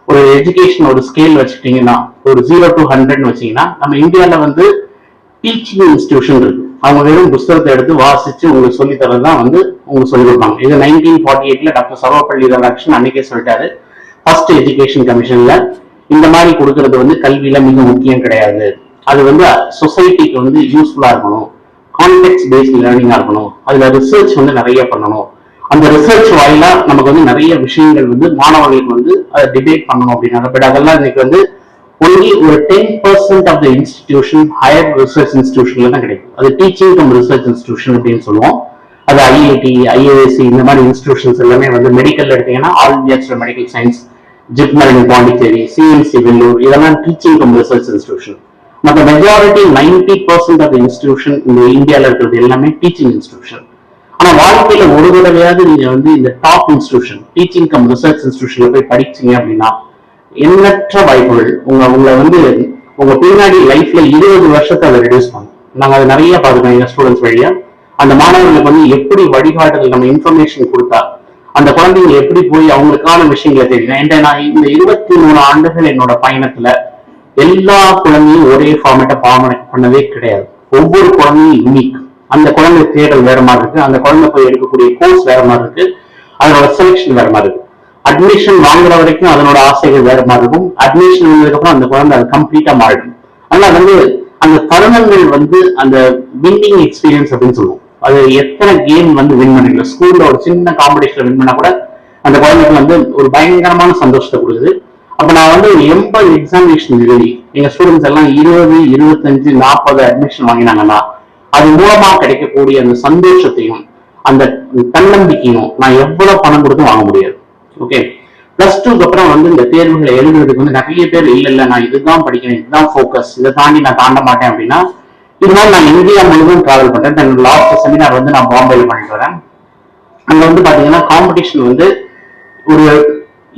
ஒரு எஜுகேஷன் ஒரு ஸ்கேல் வச்சுட்டீங்கன்னா ஒரு 0 to 100 வச்சீங்கன்னா நம்ம இந்தியாவில வந்து டீச்சிங் இன்ஸ்டிடியூஷன் இருக்கு. அவங்க வெறும் புஸ்தகத்தை எடுத்து வாசிச்சு உங்களுக்கு சொல்லி தரதான் வந்து உங்களுக்கு சொல்லிக் கொடுப்பாங்க. இது 1948 டாக்டர் சர்வப்பள்ளி ராதாகிருஷ்ணன் அன்னைக்கே சொல்லிட்டாரு. ஃபர்ஸ்ட் எஜுகேஷன் கமிஷன்ல இந்த மாதிரி கொடுக்கறது வந்து கல்வியில மிக முக்கியம் கிடையாது. அது வந்து சொசைட்டிக்கு வந்து யூஸ்ஃபுல்லா இருக்கணும், கான்டெக்ட் பேஸ்ட் லேர்னிங்கா இருக்கணும், அதுல ரிசர்ச் வந்து நிறைய பண்ணணும். அந்த ரிசர்ச் வாயிலா நமக்கு வந்து நிறைய விஷயங்கள் வந்து மாணவர்களுக்கு வந்து அதை டிபேட் பண்ணணும் அப்படின்னாங்க. பட் அதெல்லாம் இன்னைக்கு வந்து ஒன்லி ஒரு 10% of the institution higher research இன்ஸ்டிடியூஷன்ல தான் கிடைக்கும். அது டீச்சிங் கம் ரிசர்ச் இன்ஸ்டிடியூஷன் அப்படின்னு சொல்லுவோம். அது ஐஐடி, ஐஏஎஸ்சி இந்த மாதிரி இன்ஸ்டிடியூஷன்ஸ் எல்லாமே வந்து மெடிக்கல் எடுத்தீங்கன்னா all India medical science, JIPMER in Pondicherry, CMC Vellore, இதெல்லாம் டீச்சிங் கம் ரிசர்ச் இன்ஸ்டிடியூஷன். மற்ற மெஜாரிட்டி 90% ஆஃப் த இன்ஸ்டிடியூஷன் இந்த இந்தியாவில் இருக்கிறது எல்லாமே டீச்சிங் இன்ஸ்டிடியூஷன். ஆனா வாழ்க்கையில ஒரு தடவையாவது நீங்க வந்து இந்த top institution teaching cum research இன்ஸ்டிடியூஷன்ல போய் படிச்சீங்க அப்படின்னா எண்ணற்ற வாய்ப்புகள் உங்களை வந்து உங்க பின்னாடி லைஃப்ல 20 வருஷத்தை அதை ரெடியூஸ் பண்ணும். நாங்க அதை நிறைய பார்த்துக்கோம் எங்க ஸ்டூடெண்ட்ஸ் வழியா. அந்த மாணவர்களுக்கு வந்து எப்படி வழிகாட்டுதல் நம்ம இன்ஃபர்மேஷன் கொடுத்தா அந்த குழந்தைங்க எப்படி போய் அவங்களுக்கான விஷயங்களை தெரியும். நான் இந்த 23 ஆண்டுகள் என்னோட பயணத்துல எல்லா குழந்தையும் ஒரே ஃபார்மேட்டை பண்ணவே கிடையாது. ஒவ்வொரு குழந்தையும் யூனிக். அந்த குழந்தை தேடல் வேற மாதிரி இருக்கு, அந்த குழந்தை போய் எடுக்கக்கூடிய கோர்ஸ் வேற மாதிரி இருக்கு, அதனோட செலெக்ஷன் வேற மாதிரி இருக்கு. அட்மிஷன் வாங்குற வரைக்கும் அதனோட ஆசைகள் வேற மாதிரி இருக்கும். அட்மிஷன் வந்ததுக்கு அப்புறம் அந்த குழந்தை அது கம்ப்ளீட்டா மாறிடும். அதனால வந்து அந்த தருணங்கள் வந்து அந்த வின்னிங் எக்ஸ்பீரியன்ஸ் அப்படின்னு சொல்லுவோம். அது எத்தனை கேம் வந்து வின் பண்ணிக்கல, ஸ்கூல்ல ஒரு சின்ன காம்படிஷன்ல வின் பண்ணா கூட அந்த குழந்தைக்கு வந்து ஒரு பயங்கரமான சந்தோஷத்தை கொடுக்குது. அப்ப நான் வந்து 80 எக்ஸாமினேஷன் எழுதி எங்க ஸ்டூடெண்ட்ஸ் எல்லாம் 20, 25, 40 அட்மிஷன் வாங்கினாங்கன்னா அது மூலமா கிடைக்கக்கூடிய அந்த சந்தோஷத்தையும் அந்த தன்னம்பிக்கையும் நான் எவ்வளவு பணம் கொடுத்து வாங்க முடியாது. ஓகே, +2க்கு அப்புறம் வந்து இந்த தேர்வுகளை எழுதுறதுக்கு வந்து நிறைய பேர் இல்ல நான் இதுதான் படிக்கிறேன், இதுதான் ஃபோக்கஸ், இதை தாண்டி நான் தாண்ட மாட்டேன் அப்படின்னா இதனால நான் இந்தியா முழுவதும் டிராவல் பண்றேன். லாஸ்ட் செமினார் வந்து நான் பாம்பேல பண்ணிட்டு வரேன். அங்க வந்து பாத்தீங்கன்னா காம்படிஷன் வந்து ஒரு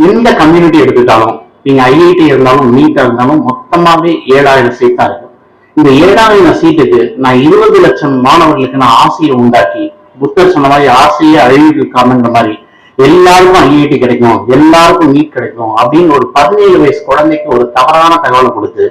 எந்த கம்யூனிட்டி எடுத்துக்கிட்டாலும் நீங்க ஐஐடி இருந்தாலும் நீட்டா இருந்தாலும் மொத்தமாவே 7000 சீட்டா இருக்கும். இந்த 7000 சீட்டுக்கு நான் 20 லட்சம் மாணவர்களுக்கு நான் ஆசையை உண்டாக்கி, புத்தர் சொன்ன மாதிரி ஆசையை அழிவுக்கு காரணங்கிற மாதிரி எல்லாருக்கும் ஐஐடி கிடைக்கும், எல்லாருக்கும் நீட் கிடைக்கும் அப்படின்னு ஒரு 17 வயசு குழந்தைக்கு ஒரு தவறான தகவலை கொடுத்து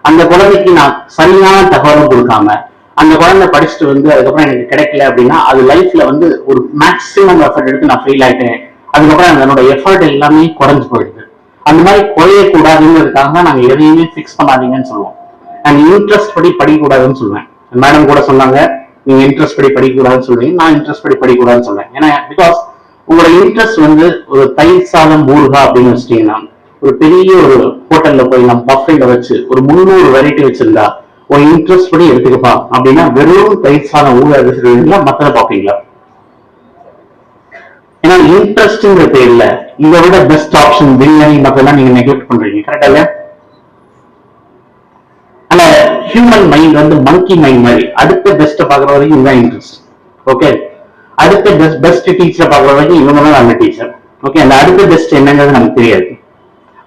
அந்த குழந்தைக்கு நான் சரியான தகவலும் கொடுக்காம அந்த குழந்தை படிச்சுட்டு வந்து அதுக்கப்புறம் எனக்கு கிடைக்கல அப்படின்னா அது லைஃப்ல வந்து ஒரு மேக்சிமம் எஃபர்ட் எடுத்து நான் ஃபெயில் ஆயிட்டேன். அதுக்கப்புறம் என்னோட எஃபர்ட் எல்லாமே குறைஞ்சு போயிடுது. அந்த மாதிரி குறையக்கூடாதுங்கிறதுக்காக தான் நாங்க எதையுமே ஃபிக்ஸ் பண்ணாதீங்கன்னு சொல்லுவோம். அண்ட் இன்ட்ரெஸ்ட் படி படிக்கக்கூடாதுன்னு சொல்லுவேன். மேடம் கூட சொன்னாங்க நீங்க இன்ட்ரெஸ்ட் படி படிக்கக்கூடாதுன்னு சொல்றீங்க, நான் இன்ட்ரெஸ்ட் படி படிக்கக்கூடாதுன்னு சொல்றேன். ஏன்னா பிகாஸ் உங்களோட இன்ட்ரெஸ்ட் வந்து ஒரு தயிர் சாதம் ஊறுகா அப்படின்னு வச்சிட்டீங்கன்னா, ஒரு பெரிய ஒரு ஹோட்டல்ல போய் நம்ம பஃபேல வச்சு ஒரு 300 வெரைட்டி வச்சிருந்தா ஒரு இன்ட்ரெஸ்ட் படி எடுத்துக்கப்பா அப்படின்னா வெறும் தயிர் சாதம் ஊறுகா வச்சிருக்கீங்களா, மத்தத பார்ப்பீங்களா? ஏன்னா இன்ட்ரெஸ்ட்ங்கிற பேர்ல இதை விட பெஸ்ட் ஆப்ஷன் பிரியாணி மத்தெல்லாம் நீங்க நெக்லெக்ட் பண்றீங்க. கரெக்டா இல்லையா? ஆனா ஹியூமன் மைண்ட் வந்து மங்கி மைண்ட் மாதிரி அடுத்த பெஸ்ட் பாக்குற வரைக்கும் இதுதான் இன்ட்ரெஸ்ட். ஓகே, அடுத்த பெஸ்ட் டீச்சர் பாக்குற வரைக்கும் இவங்க தான் நல்ல டீச்சர். ஓகே, அந்த அடுத்த பெஸ்ட் என்னங்கிறது நமக்கு தெரியாது.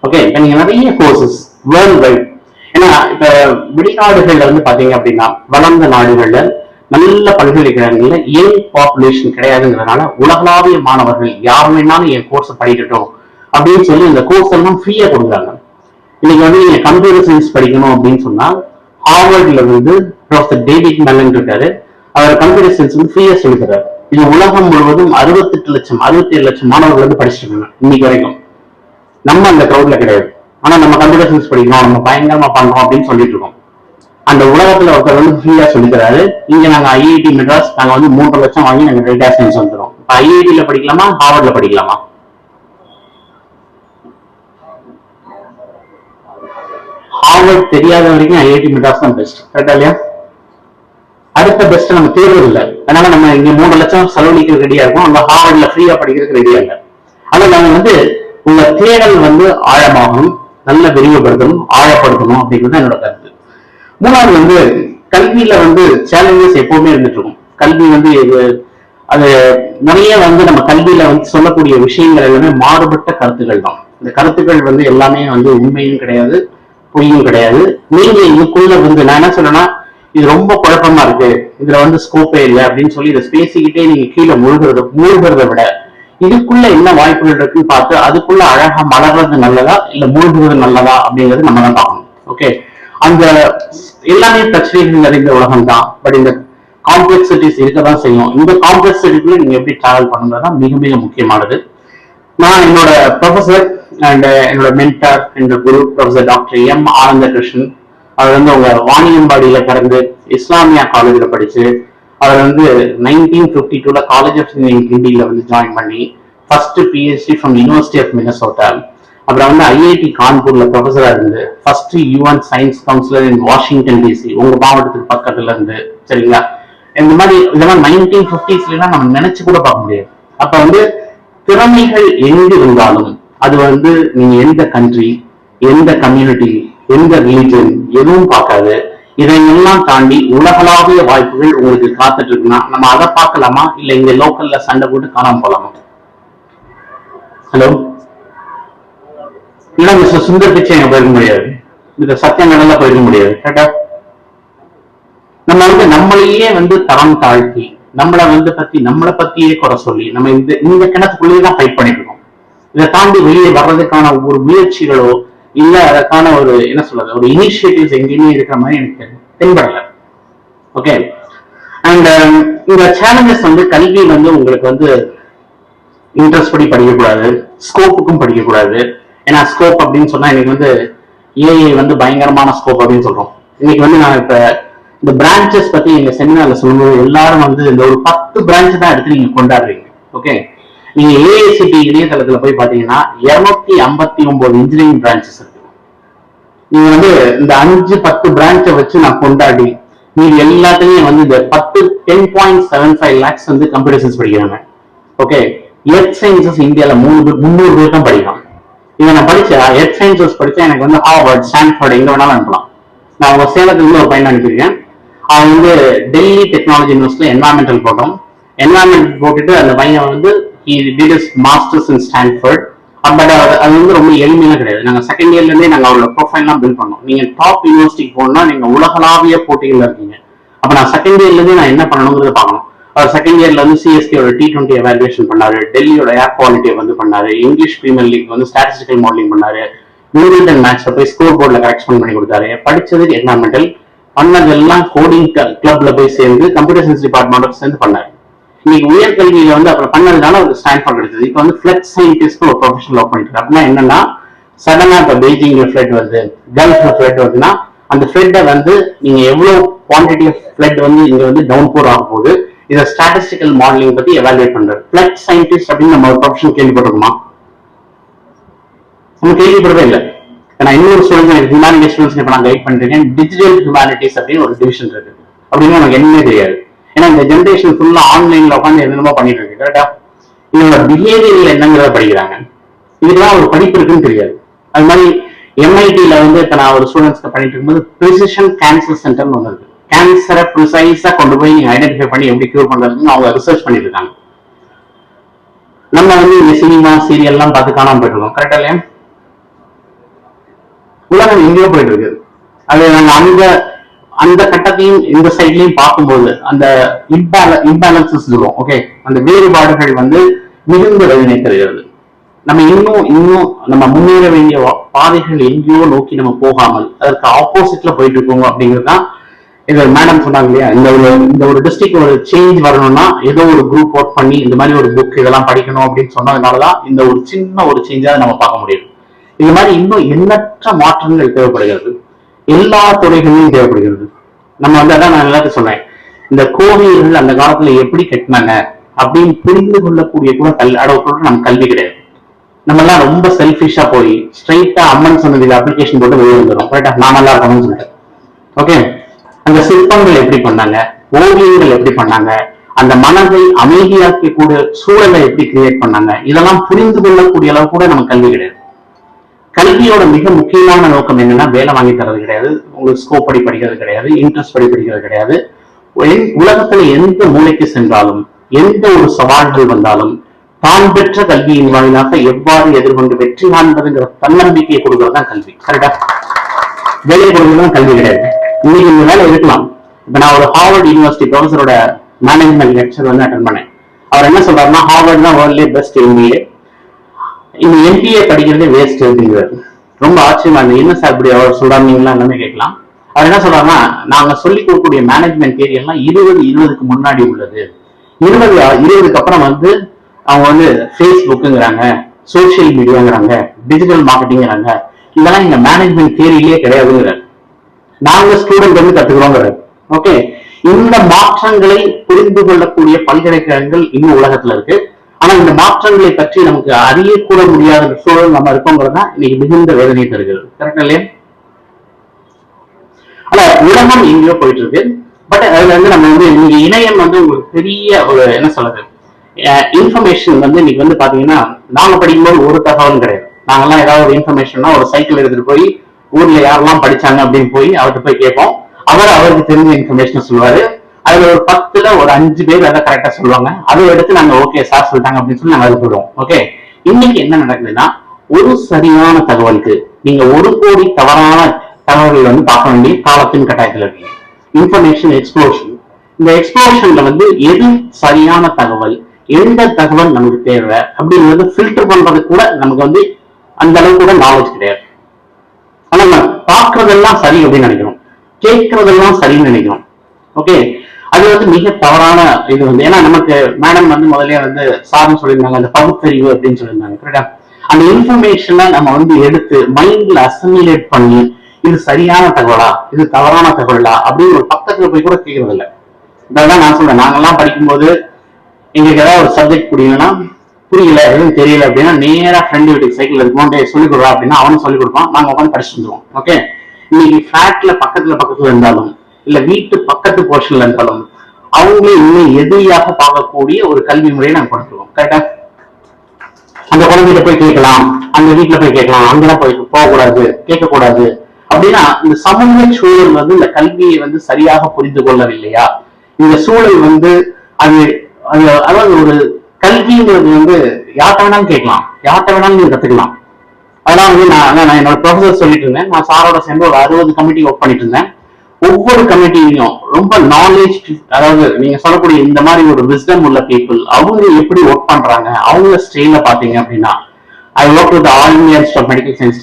ஓகே, இப்ப நீங்க நிறைய கோர்சஸ் வேர்ல்ட் வைட், ஏன்னா இப்ப வெளிநாடுகள்ல வந்து பாத்தீங்க அப்படின்னா வளர்ந்த நாடுகள்ல நல்ல பல்கலைக்கழகங்கள்ல யங் பாப்புலேஷன் கிடையாதுங்கிறதுனால உலகளாவிய மாணவர்கள் யார் வேணாலும் என் கோர்ஸ் படிக்கட்டும் அப்படின்னு சொல்லி இந்த கோர்ஸ் எல்லாம் ஃப்ரீயா கொடுக்குறாங்க. இன்னைக்கு வந்து நீங்க கம்ப்யூட்டர் சயின்ஸ் படிக்கணும் அப்படின்னு சொன்னா ஹார்வர்ட்ல வந்து ப்ரொஃபசர் டேவிட் மெல்லன் இருக்காரு, அவர் கம்ப்யூட்டர் சயின்ஸ் வந்து ஃப்ரீயா சொல்லிக்கிறாரு. இது உலகம் முழுவதும் 67 லட்சம் மாணவர்கள் வந்து படிச்சுட்டு இருக்காங்க இன்னைக்கு வரைக்கும். நம்ம அந்த கிரௌட்ல கிடையாது. ஆனா நம்ம கம்ப்யூட்டர் சயின்ஸ் படிக்கணும், நம்ம பயங்கரமா பண்றோம் அப்படின்னு சொல்லிட்டு இருக்கோம். அந்த உலகத்துல ஒருத்தர் வந்து ஃப்ரீயா சொல்லிக்கிறாரு. இங்க நாங்க ஐஐடி மெட்ராஸ் நாங்க வந்து 3 லட்சம் வாங்கி நாங்க டேட்டா சயின்ஸ் வந்துடும். ஐஐடியில படிக்கலாமா, ஹார்வர்ட்ல படிக்கலாமா? ஹார்வர்ட் தெரியாத வரைக்கும் ஐஐடி மெட்ராஸ் தான் பெஸ்ட். கரெக்டா இல்லையா? அடுத்த பெஸ்ட் நம்ம தேர்வு இல்லை. அதனால நம்ம இங்க 3 லட்சம் செலவழிக்க ரெடியா இருக்கும், அங்க ஹார்வர்ட்ல ஃப்ரீயா படிக்கிறதுக்கு ரெடியா இல்லை. ஆனா நாங்க வந்து உங்க தேடல் வந்து ஆழமாகணும், நல்ல விரிவுபடுத்தணும், ஆழப்படுத்தணும் அப்படிங்கிறது என்னோட கருத்து. மூணாவது வந்து கல்வியில வந்து சேலஞ்சஸ் எப்பவுமே இருந்துட்டு இருக்கும். கல்வி வந்து அது நிறைய வந்து நம்ம கல்வியில வந்து சொல்லக்கூடிய விஷயங்கள் எல்லாமே மாறுபட்ட கருத்துக்கள் தான். இந்த கருத்துக்கள் வந்து எல்லாமே வந்து உண்மையும் கிடையாது, பொய்யும் கிடையாது. நீங்க இதுக்குள்ள வந்து நான் என்ன சொல்றேன்னா, இது ரொம்ப குழப்பமா இருக்கு, இதுல வந்து ஸ்கோப்பே இல்லை அப்படின்னு சொல்லி இதை பேசிக்கிட்டே நீங்க கீழே மூழ்கிறத விட இதுக்குள்ள என்ன வாய்ப்புகள் இருக்குன்னு பார்த்து அதுக்குள்ள அழகா மலர்றது நல்லதா இல்ல மூழ்குவது நல்லதா அப்படிங்கிறது நம்ம தான் பார்க்கணும். ஓகே, அந்த எல்லாமே பிரச்சனைகள் நிறைந்த உலகம் தான். பட் இந்த காம்ப்ளெக்சிட்டிஸ் இருக்கதான் செய்யும். இந்த காம்ப்ளெக்சிட்டிக்குள்ள நீங்க எப்படி டிராவல் பண்ணுறதுதான் மிக மிக முக்கியமானது. நான் என்னோட ப்ரொஃபசர் அண்ட் என்னோட மென்டார் என்ற குரு ப்ரொஃபசர் டாக்டர் எம் ஆனந்த கிருஷ்ணன், அவர் வந்து உங்க வாணியம்பாடியில பிறந்து இஸ்லாமியா காலேஜ்ல படிச்சு அவர் வந்து 1952 காலேஜ் ஆஃப் இன்ஜினியரிங் கிண்டியில வந்து ஜாயின் பண்ணி first PhD from University of Minnesota, அப்புறம் வந்து ஐஐடி கான்பூர்ல ப்ரொஃபஸரா இருந்து first UN science counsellor in Washington DC, உங்க மாவட்டத்துக்கு பக்கத்துல இருந்து. சரிங்களா? இந்த மாதிரி இதெல்லாம் 1950s நம்ம நினைச்சு கூட பார்க்க முடியாது. அப்ப வந்து திறமைகள் எங்கு இருந்தாலும் அது வந்து நீங்க எந்த கண்ட்ரி, எந்த கம்யூனிட்டி, எந்த ரிலீஜன் எதுவும் பார்க்காது. இதையெல்லாம் தாண்டி உலகளாவிய வாய்ப்புகள் உங்களுக்கு காத்துட்டு இருக்குன்னா நம்ம அதை பார்க்கலாமா, இல்ல இங்க லோக்கல்ல சண்டை போட்டு காணாம போலாமா? ஹலோ, இல்ல மிஸ்டர் சுந்தர் பிச்சை எங்க போயிருக்க முடியாது, இந்த சத்தியங்கள்ல போயிருக்க முடியாது. கரெக்டா? நம்ம வந்து நம்மளையே வந்து தரம் தாழ்த்தி நம்மளை பத்தியே குறை சொல்லி நம்ம இந்த கிணத்துக்குள்ளேயே தான் ஃபைட் பண்ணிட்டு இருக்கோம். இதை தாண்டி வெளியே வர்றதுக்கான ஒரு முயற்சிகளோ இல்ல அதற்கான ஒரு என்ன சொல்றது ஒரு இனிஷியேட்டிவ்ஸ் எங்கேயுமே இருக்கிற மாதிரி எனக்கு தென்படல. ஓகே, அண்ட் இந்த சேலஞ்சஸ் வந்து கல்வி வந்து உங்களுக்கு வந்து இன்ட்ரெஸ்ட் படி படிக்கக்கூடாது, ஸ்கோப்புக்கும் படிக்கக்கூடாது. ஏன்னா ஸ்கோப் அப்படின்னு சொன்னா இன்னைக்கு வந்து ஏஐ வந்து பயங்கரமான ஸ்கோப் அப்படின்னு சொல்றோம். இன்னைக்கு வந்து நான் இப்ப இந்த பிரான்ச்சஸ் பத்தி எங்க செமினார்ல சொல்லும்போது எல்லாரும் வந்து இந்த ஒரு 10 பிரான்ச் தான் எடுத்து நீங்க கொண்டாடுறீங்க. ஓகே, நீங்க ஏஐசிடி இணையதளத்துல போய் பாத்தீங்கன்னா 259 இன்ஜினியரிங் பிரான்ச்சஸ் இருக்கு. நீங்க வந்து இந்த 5-10 பிரான்ச்சை வச்சு நான் கொண்டாடி நீங்க எல்லாத்தையும் வந்து இந்த 10.75 lakhs வந்து கம்ப்யூட்டர் சயின்ஸ் படிக்கிறாங்க. ஓகே, எர்த் சயின்சஸ் இந்தியால 300 பேர் தான் படிக்கலாம். இதை நான் படிச்சா எர்த் சயின்சஸ் படிச்சா எனக்கு வந்து ஹார்வர்ட், ஸ்டான்ஃபோர்ட் எங்க வேணாலும் அனுப்பலாம். நான் உங்க சேலத்துல இருந்து ஒரு பையன் அனுப்பியிருக்கேன். அவன் வந்து டெல்லி டெக்னாலஜி யூனிவர்சிட்டியில என்வரான்மெண்டல் போட்டோம். என்வரான்மெண்டல் போட்டுட்டு அந்த பையன் வந்து மாஸ்டர்ஸ் இன் ஸ்டான்ஃபோர்ட். பட் அது வந்து ரொம்ப எளிமையா கிடையாது. நாங்க செகண்ட் இயர்ல இருந்தே நாங்க அவரோட ப்ரொஃபைல்லாம் பில்ட் பண்ணோம். நீங்க டாப் யூனிவர்சிட்டிக்கு போகணும்னா நீங்க உலகளாவிய போட்டிகள் இருக்கீங்க. அப்ப நான் செகண்ட் இயர்ல இருந்தே நான் என்ன பண்ணணுங்கிறத பார்க்கணும். அவர் செகண்ட் இயர்ல வந்து சிஎஸ்கேயோட T20 எவாலுவேஷன் பண்ணாரு, டெல்லியோட ஏர் குவாலிட்டியை வந்து பண்ணாரு, இங்கிலீஷ் பிரீமியர் லீக் வந்து ஸ்டாட்டிஸ்டிக்கல் மாடலிங் பண்ணாரு, நியூட்டன் மேட்ச்ல போய் ஸ்கோர் போர்ட்ல கரெக்ஷன் பண்ணி கொடுத்தாரு. படிச்சது என்வரான்மெண்டல், பண்ணதெல்லாம் கோடிங் கிளப்ல போய் சேர்ந்து கம்ப்யூட்டர் சயின்ஸ் டிபார்ட்மெண்ட் சேர்ந்து பண்ணாரு. இன்னைக்கு உயர்கல்வியில வந்து அப்புறம் பண்ணதுனால ஒரு ஸ்டான்ஃபோர்ட் கிடைச்சது. இப்போ வந்து ஃபிளட் சயின்டிஸ்ட் ஒரு ப்ரொஃபஷனல் ஒர்க் பண்ணிட்டு அப்படின்னா என்னன்னா, சடனா இப்போ பெய்ஜிங்ல ஃபிளட் வருது, கல்ஃப்ல ஃபிளட் வருதுன்னா அந்த ஃபிளட்டை வந்து நீங்க எவ்வளவு குவான்டிட்டி ஆஃப் ஃபிளட் வந்து இங்க வந்து டவுன் போர் ஆக போகுது, இதை ஸ்டாட்டிஸ்டிக்கல் மாடலிங் பத்தி எவாலுவேட் பண்றாரு. பிளட் சயின்டிஸ்ட் அப்படின்னு நம்ம ஒரு ப்ரொஃபஷன் கேள்விப்பட்டிருக்கோமா? நம்ம கேள்விப்படவே இல்லை. நான் இன்னொரு ஸ்டூடெண்ட் எனக்கு ஹியூமானிட்டிஸ் ஸ்டூடெண்ட்ஸ் இப்போ நான் கைட் பண்ணிருக்கேன். டிஜிட்டல் ஹியூமானிட்டிஸ் அப்படின்னு ஒரு டிவிஷன் இருக்கு. அப்படின்னு நமக்கு என்னமே தெரியாது. ஏன்னா இந்த ஜென்ரேஷன் ஃபுல்லா ஆன்லைன்ல உட்காந்து என்னென்னமோ பண்ணிட்டு இருக்கு. கரெக்டா? இவங்க பிஹேவியர் என்னங்கிறத படிக்கிறாங்க. இதுக்கெல்லாம் ஒரு படிப்பு இருக்குன்னு தெரியாது. அது மாதிரி எம்ஐடியில வந்து இப்ப நான் ஒரு ஸ்டூடெண்ட்ஸ்க்கு பண்ணிட்டு இருக்கும்போது ப்ரிசிஷன் கேன்சர் சென்டர்னு ஒன்று இருக்கு. கேன்சரை ப்ரிசைஸா கொண்டு போய் நீங்க ஐடென்டிஃபை பண்ணி எப்படி கியூர் பண்றதுன்னு அவங்க ரிசர்ச் பண்ணிட்டு இருக்காங்க. நம்ம வந்து இந்த சினிமா சீரியல் எல்லாம் பார்த்து காணாம போயிட்டு கரெக்டா இல்லையா? உலகம் எங்கேயோ போயிட்டு இருக்கு. அது நாங்க அந்த அந்த கட்டத்தையும் இந்த சைட்லயும் பார்க்கும்போது அந்த இம்பேலன்சஸ் சொல்லுவோம். ஓகே, அந்த வேறுபாடுகள் வந்து மிகுந்த வேதனை தருகிறது. நம்ம இன்னும் நம்ம முன்னேற வேண்டிய பாதைகள் எங்கேயோ நோக்கி நம்ம போகாமல் அதற்கு ஆப்போசிட்ல போயிட்டு இருக்கோம் அப்படிங்கிறதுதான் இது. மேடம் சொன்னாங்க இல்லையா, இந்த ஒரு டிஸ்ட்ரிக்ட் ஒரு சேஞ்ச் வரணும்னா ஏதோ ஒரு குரூப் ஒர்க் பண்ணி இந்த மாதிரி ஒரு புக் இதெல்லாம் படிக்கணும் அப்படின்னு சொன்னதுனாலதான் இந்த ஒரு சின்ன ஒரு சேஞ்சா நம்ம பார்க்க முடியும். இது மாதிரி இன்னும் எண்ணற்ற மாற்றங்கள் தேவைப்படுகிறது. எல்லா துறைகளிலும் தேவைப்படுகிறது. நம்ம வந்து அதான் நான் எல்லாத்தையும் சொன்னேன், இந்த கோவில்கள் அந்த காலத்துல எப்படி கட்டினாங்க அப்படின்னு புரிந்து கொள்ளக்கூடிய கூட அளவுக்கு நம்ம கல்வி கிடையாது. நம்ம எல்லாம் ரொம்ப செல்ஃபிஷா போய் ஸ்ட்ரைட்டா அம்மன் சொன்னதுக்கு அப்ளிகேஷன் போட்டு வெளியே வந்துடும். கரெக்டா? நாம எல்லாம் இருக்கணும்னு சொல்லிட்டு. ஓகே, அந்த சிற்பங்கள் எப்படி பண்ணாங்க, ஓவியங்கள் எப்படி பண்ணாங்க, அந்த மனதை அமைதியாக்கி கூட சூழலை எப்படி கிரியேட் பண்ணாங்க, இதெல்லாம் புரிந்து கொள்ளக்கூடிய அளவு கூட நமக்கு கல்வி கிடையாது. கல்வியோட மிக முக்கியமான நோக்கம் என்னன்னா வேலை வாங்கி தரது கிடையாது, உங்களுக்கு ஸ்கோப் படி படிக்கிறது கிடையாது, இன்ட்ரெஸ்ட் படி படிக்கிறது கிடையாது. உலகத்துல எந்த மூளைக்கு சென்றாலும் எந்த ஒரு சவால்கள் வந்தாலும் தான் பெற்ற கல்வியின் வாயிலாக எவ்வாறு எதிர்கொண்டு வெற்றி காண்பதுங்கிற தன்னம்பிக்கையை கொடுக்கறது தான் கல்வி. கரெக்டா? வேலை கொடுக்கறதுதான் கல்வி கிடையாது. இன்னைக்கு இந்த வேலை இருக்கலாம். இப்ப நான் ஒரு ஹார்வர்ட் யூனிவர்சிட்டி ப்ரொஃபஸரோட மேனேஜ்மெண்ட் லெக்சர் வந்து அட்டன் பண்ணேன். அவர் என்ன சொல்றாருன்னா, ஹார்வர்ட் தான் வேர்ல்ட்லயே பெஸ்ட் எம்பிஏ, இந்த எம்பிஏ படிக்கிறதே வேஸ்ட் அப்படிங்கிறாரு. ரொம்ப ஆச்சரியமா இருந்தது. என்ன சார் இப்படி அவர் சொல்றாருங்களா எல்லாமே கேட்கலாம். அவர் என்ன சொல்றாருன்னா, நாங்க சொல்லிக் கொடுக்கக்கூடிய மேனேஜ்மெண்ட் தியரி எல்லாம் 20 முன்னாடி உள்ளது. 20க்கு அப்புறம் வந்து அவங்க வந்து ஃபேஸ்புக்குங்கிறாங்க, சோசியல் மீடியாங்கிறாங்க, டிஜிட்டல் மார்க்கெட்டிங்கிறாங்க. இதெல்லாம் இந்த மேனேஜ்மெண்ட் தியரியிலே கிடையாதுங்கிறார். நாங்க ஸ்டூடெண்ட் வந்து கத்துக்கிறோங்கிறார். ஓகே, இந்த மாற்றங்களை புரிந்து கொள்ளக்கூடிய பல்கலைக்கழகங்கள் இன்னும் உலகத்துல இருக்கு. ஆனா இந்த மாற்றங்களை பற்றி நமக்கு அறியக்கூட முடியாத சூழல் நம்ம இருக்கோங்கிறது தான் இன்னைக்கு மிகுந்த வேதனை தருகிறது. கரெக்டா இல்லையா? ஆனா உலகம் எங்கேயோ போயிட்டு இருக்கு. பட் அதுல வந்து நம்ம வந்து இன்னைக்கு இணையம் வந்து உங்களுக்கு பெரிய ஒரு என்ன சொல்றது இன்ஃபர்மேஷன் வந்து இன்னைக்கு வந்து பாத்தீங்கன்னா, நாங்க படிக்கும்போது ஒரு தகவலும் கிடையாது. நாங்கெல்லாம் ஏதாவது ஒரு இன்ஃபர்மேஷன்னா ஒரு சைக்கிள் எடுத்துட்டு போய் ஊர்ல யாரெல்லாம் படிச்சாங்க அப்படின்னு போய் அவர்கிட்ட போய் கேட்போம். அவருக்கு தெரிஞ்ச இன்ஃபர்மேஷன் சொல்லுவாரு. அதுல ஒரு 10ல ஒரு 5 பேர் அதை கரெக்டா சொல்லுவாங்க. அதை எடுத்து நாங்க ஓகே சார் சொல்லிட்டாங்க அப்படின்னு சொல்லி நாங்க அது போடுவோம். ஓகே, இன்னைக்கு என்ன நடக்குதுன்னா, ஒரு சரியான தகவலுக்கு நீங்க 1 கோடி தவறான தகவல்கள் வந்து பார்க்க வேண்டிய காலத்தின் கட்டாயத்துல இருக்கீங்க. Information explosion. இந்த எக்ஸ்ப்ளோஷன்ல வந்து எது சரியான தகவல், எந்த தகவல் நமக்கு தேவை அப்படிங்கிறது ஃபில்டர் பண்றது கூட நமக்கு வந்து அந்த அளவுக்கு கூட நாலேஜ் கிடையாது. ஆனா நம்ம பார்க்கறதெல்லாம் சரி அப்படின்னு நினைக்கிறோம், கேட்கறதெல்லாம் சரின்னு நினைக்கிறோம். ஓகே, அது வந்து மிக தவறான இது வந்து. ஏன்னா நமக்கு மேடம் வந்து முதல்ல வந்து சார்னு சொல்லியிருந்தாங்க, அந்த பகுத்தறிவு அப்படின்னு சொல்லியிருந்தாங்க. கரெக்டா? அந்த இன்ஃபர்மேஷனை நம்ம வந்து எடுத்து மைண்ட்ல அசிமிலேட் பண்ணி இது சரியான தகவலா இது தவறான தகவலா அப்படின்னு ஒரு பக்கத்துல போய் கூட கேட்கறது இல்லை. இதான் நான் சொல்றேன், நாங்கெல்லாம் படிக்கும்போது எங்களுக்கு ஏதாவது ஒரு சப்ஜெக்ட் புரியல எதுவும் தெரியல அப்படின்னா நேரா ஃப்ரெண்டு வீட்டுக்கு சைக்கிள் எடுப்போம், சொல்லிக் கொடுறா அப்படின்னா அவனும் சொல்லிக் கொடுப்பான், நாங்க உட்காந்து படிச்சுட்டு வந்துருவோம். ஓகே, இன்னைக்கு ஃபிளாட்ல பக்கத்துல இருந்தாலும் இல்ல வீட்டு பக்கத்து போர்ஷன்ல இருந்தாலும் அவங்களே இன்னும் எதிரியாக பார்க்கக்கூடிய ஒரு கல்வி முறையை நாங்க கொடுத்துருவோம். கரெக்டா? அந்த குழந்தைகிட்ட போய் கேட்கலாம், அந்த வீட்டுல போய் கேட்கலாம், அங்கெல்லாம் போய் போகக்கூடாது, கேட்கக்கூடாது அப்படின்னா இந்த சமூக சூழல் வந்து இந்த கல்வியை வந்து சரியாக புரிந்து கொள்ளவில்லையா? இந்த சூழல் வந்து அதாவது ஒரு கல்விங்கிறது வந்து யார்கிட்ட வேணாலும் கேட்கலாம், யார்கிட்ட வேணாலும் நீங்க கத்துக்கலாம். அதெல்லாம் வந்து நான் என்னோட ப்ரொஃபசர் சொல்லிட்டு இருந்தேன். நான் சாரோட சேர்ந்து ஒரு 60 கமிட்டி ஒர்க் பண்ணிட்டு இருந்தேன். ஒவ்வொரு கமிட்டிலையும் ரொம்ப நாலேஜ், அதாவது நீங்க சொல்லக்கூடிய இந்த மாதிரி ஒரு விஸ்டம் உள்ள பீப்புள் அவங்க எப்படி ஒர்க் பண்றாங்க அவங்க ஸ்டைல பாத்தீங்க அப்படின்னா, I work with all India institute of medical science,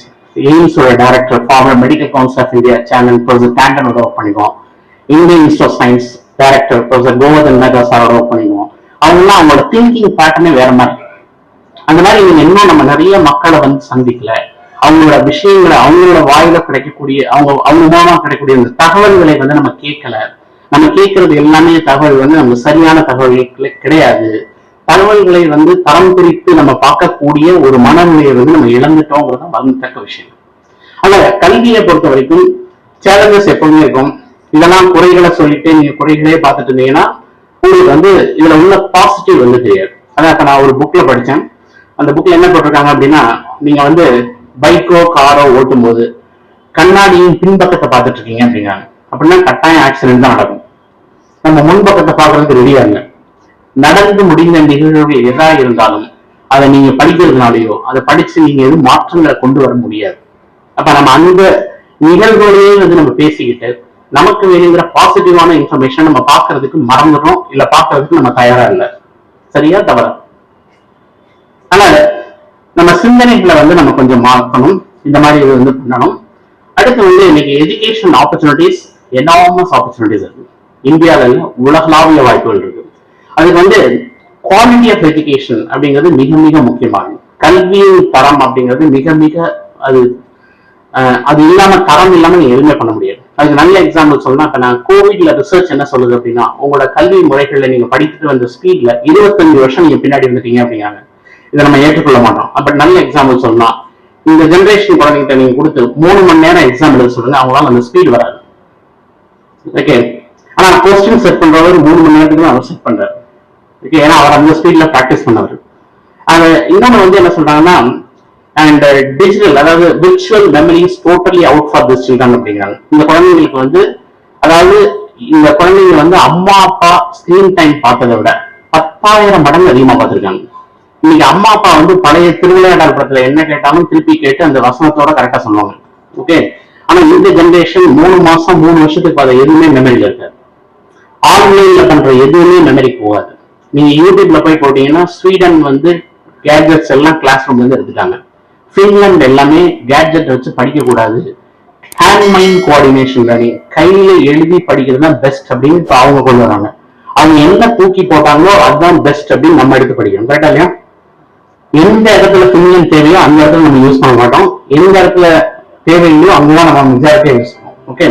எய்ம்ஸோட director, former medical council of India channel professor டேண்டனோட ஒர்க் பண்ணிக்குவோம். Indian institute of science director professor Govardhan Mehta சாரோட ஒர்க் பண்ணிக்குவோம். அவங்கலாம் அவங்களோட திங்கிங் பேட்டர்னே வேற மாதிரி. அந்த மாதிரி நீங்க இன்னும் நம்ம நிறைய மக்களை வந்து சந்திக்கல, அவங்களோட விஷயங்களை அவங்களோட வாயில கிடைக்கக்கூடிய அவங்க மூலமா கிடைக்கக்கூடிய அந்த தகவல்களை வந்து நம்ம கேட்கல. நம்ம கேட்கறது எல்லாமே தகவல் வந்து நம்ம சரியான தகவல்கள் கிடையாது. தகவல்களை வந்து தரம் பிரித்து நம்ம பார்க்கக்கூடிய ஒரு மனநிலையை வந்து நம்ம இழந்துட்டோங்கிறது வருந்தத்தக்க விஷயம். ஆனா கல்வியை பொறுத்த வரைக்கும் சேலஞ்சஸ் எப்பவுமே இருக்கும். இதெல்லாம் குறைகளை சொல்லிட்டு நீங்க குறைகளே பார்த்துட்டு இருந்தீங்கன்னா உங்களுக்கு வந்து இதுல உள்ள பாசிட்டிவ் வந்து தெரியாது. அதான் இப்ப நான் ஒரு புக்ல படிச்சேன். அந்த புக்ல என்ன போட்டிருக்காங்க அப்படின்னா, நீங்க வந்து பைக்கோ காரோ ஓட்டும் போது கண்ணாடியின் பின்பக்கத்தை பார்த்துட்டு இருக்கீங்க அப்படிங்கிறாங்க. அப்படின்னா கட்டாயம் ஆக்சிடென்ட் தான் நடக்கும். நம்ம முன்பக்கத்தை பார்க்கறதுக்கு ரெடியா இருங்க. நடந்து முடிந்த நிகழ்வுகள் எதா இருந்தாலும் அதை நீங்க படிக்கிறதுனாலயோ அதை படிச்சு நீங்க எதுவும் மாற்றங்களை கொண்டு வர முடியாது. அப்ப நம்ம அந்த நிகழ்வுகளையே வந்து நம்ம பேசிக்கிட்டு நமக்கு வேணுங்கிற பாசிட்டிவான இன்ஃபர்மேஷன் நம்ம பார்க்கறதுக்கு மறந்துடும், இல்ல பார்க்கறதுக்கு நம்ம தயாரா இல்லை. சரியா தவறா? அதனால நம்ம சிந்தனைகளை வந்து நம்ம கொஞ்சம் மாற்றணும். இந்த மாதிரி இது வந்து பண்ணணும். அடுத்து வந்து இன்னைக்கு எஜுகேஷன் ஆப்பர்ச்சுனிட்டிஸ் எனாமஸ் ஆப்பர்ச்சுனிட்டிஸ் இருக்கு. இந்தியாவில் உலகளாவிய வாய்ப்புகள் இருக்கு. அதுக்கு வந்து குவாலிட்டி ஆஃப் எஜுகேஷன் அப்படிங்கிறது மிக மிக முக்கியமானது. கல்வியின் தரம் அப்படிங்கிறது மிக மிக அது இல்லாம தரம் இல்லாம நீங்க எதுவுமே பண்ண முடியாது. அதுக்கு நல்ல எக்ஸாம்பிள் சொல்லலாம். இப்ப நான் கோவிட்ல ரிசர்ச் என்ன சொல்லுது அப்படின்னா, உங்களோட கல்வி முறைகள்ல நீங்க படித்துட்டு வந்த ஸ்பீட்ல 25 வருஷம் நீங்க பின்னாடி இருந்துட்டீங்க அப்படிங்கிறாங்க. இதை நம்ம ஏற்றுக்கொள்ள மாட்டோம். அப்ப நல்ல எக்ஸாம்பிள் சொல்லலாம். இந்த ஜென்ரேஷன் குழந்தைகிட்ட நீங்க கொடுத்து 3 மணி நேரம் எக்ஸாம் எழுத சொல்லுங்க, அவங்களால அந்த ஸ்பீட் வராது. ஓகே. ஆனா கொஸ்டின் செட் பண்றவர் 3 மணி நேரத்துக்கு அவர் செட் பண்றாரு. ஓகே. ஏன்னா அவர் அந்த ஸ்பீட்ல பிராக்டிஸ் பண்ணவர். அது இன்னொன்னு வந்து என்ன சொல்றாங்கன்னா, அண்ட் டிஜிட்டல் அதாவது virtual memory is totally out for this children அப்படிங்கிறாங்க. இந்த குழந்தைங்களுக்கு வந்து அதாவது இந்த குழந்தைங்க வந்து அம்மா அப்பா ஸ்கிரீன் டைம் பார்த்ததை விட 10,000 மடங்கு அதிகமா பார்த்திருக்காங்க. இன்னைக்கு அம்மா அப்பா வந்து பழைய திருவிளையாடல் படத்துல என்ன கேட்டாலும் திருப்பி கேட்டு அந்த வசனத்தோட கரெக்டா சொல்லுவாங்க. ஓகே. ஆனா இந்த ஜென்ரேஷன் 3 மாசம் 3 வருஷத்துக்கு அதை எதுவுமே மெமரியில இருக்காது. ஆன்லைன்ல பண்ற எதுவுமே மெமரி போகாது. நீங்க யூடியூப்ல போய் போட்டீங்கன்னா ஸ்வீடன் வந்து கேட்ஜெட்ஸ் எல்லாம் கிளாஸ் ரூம்ல இருந்து எடுத்துட்டாங்க. பின்லாந்து எல்லாமே கேட்ஜெட் வச்சு படிக்க கூடாது, ஹேண்ட் மைண்ட் கோஆர்டினேஷன் லேர்னிங், கையில எழுதி படிக்கிறது தான் பெஸ்ட் அப்படின்னு அவங்க கொண்டு வராங்க. அவங்க என்ன தூக்கி போட்டாங்களோ அதுதான் பெஸ்ட் அப்படின்னு நம்ம எடுத்து படிக்கணும். கரெக்டா இல்லையா? எந்த இடத்துல பின்லாந்து தேவையோ அந்த இடத்துல நம்ம யூஸ் பண்ண மாட்டோம். எந்த இடத்துல தேவையில்லையோ அங்கதான் நம்ம மெஜாரிட்டியா யூஸ் பண்ணுவோம். ஓகே.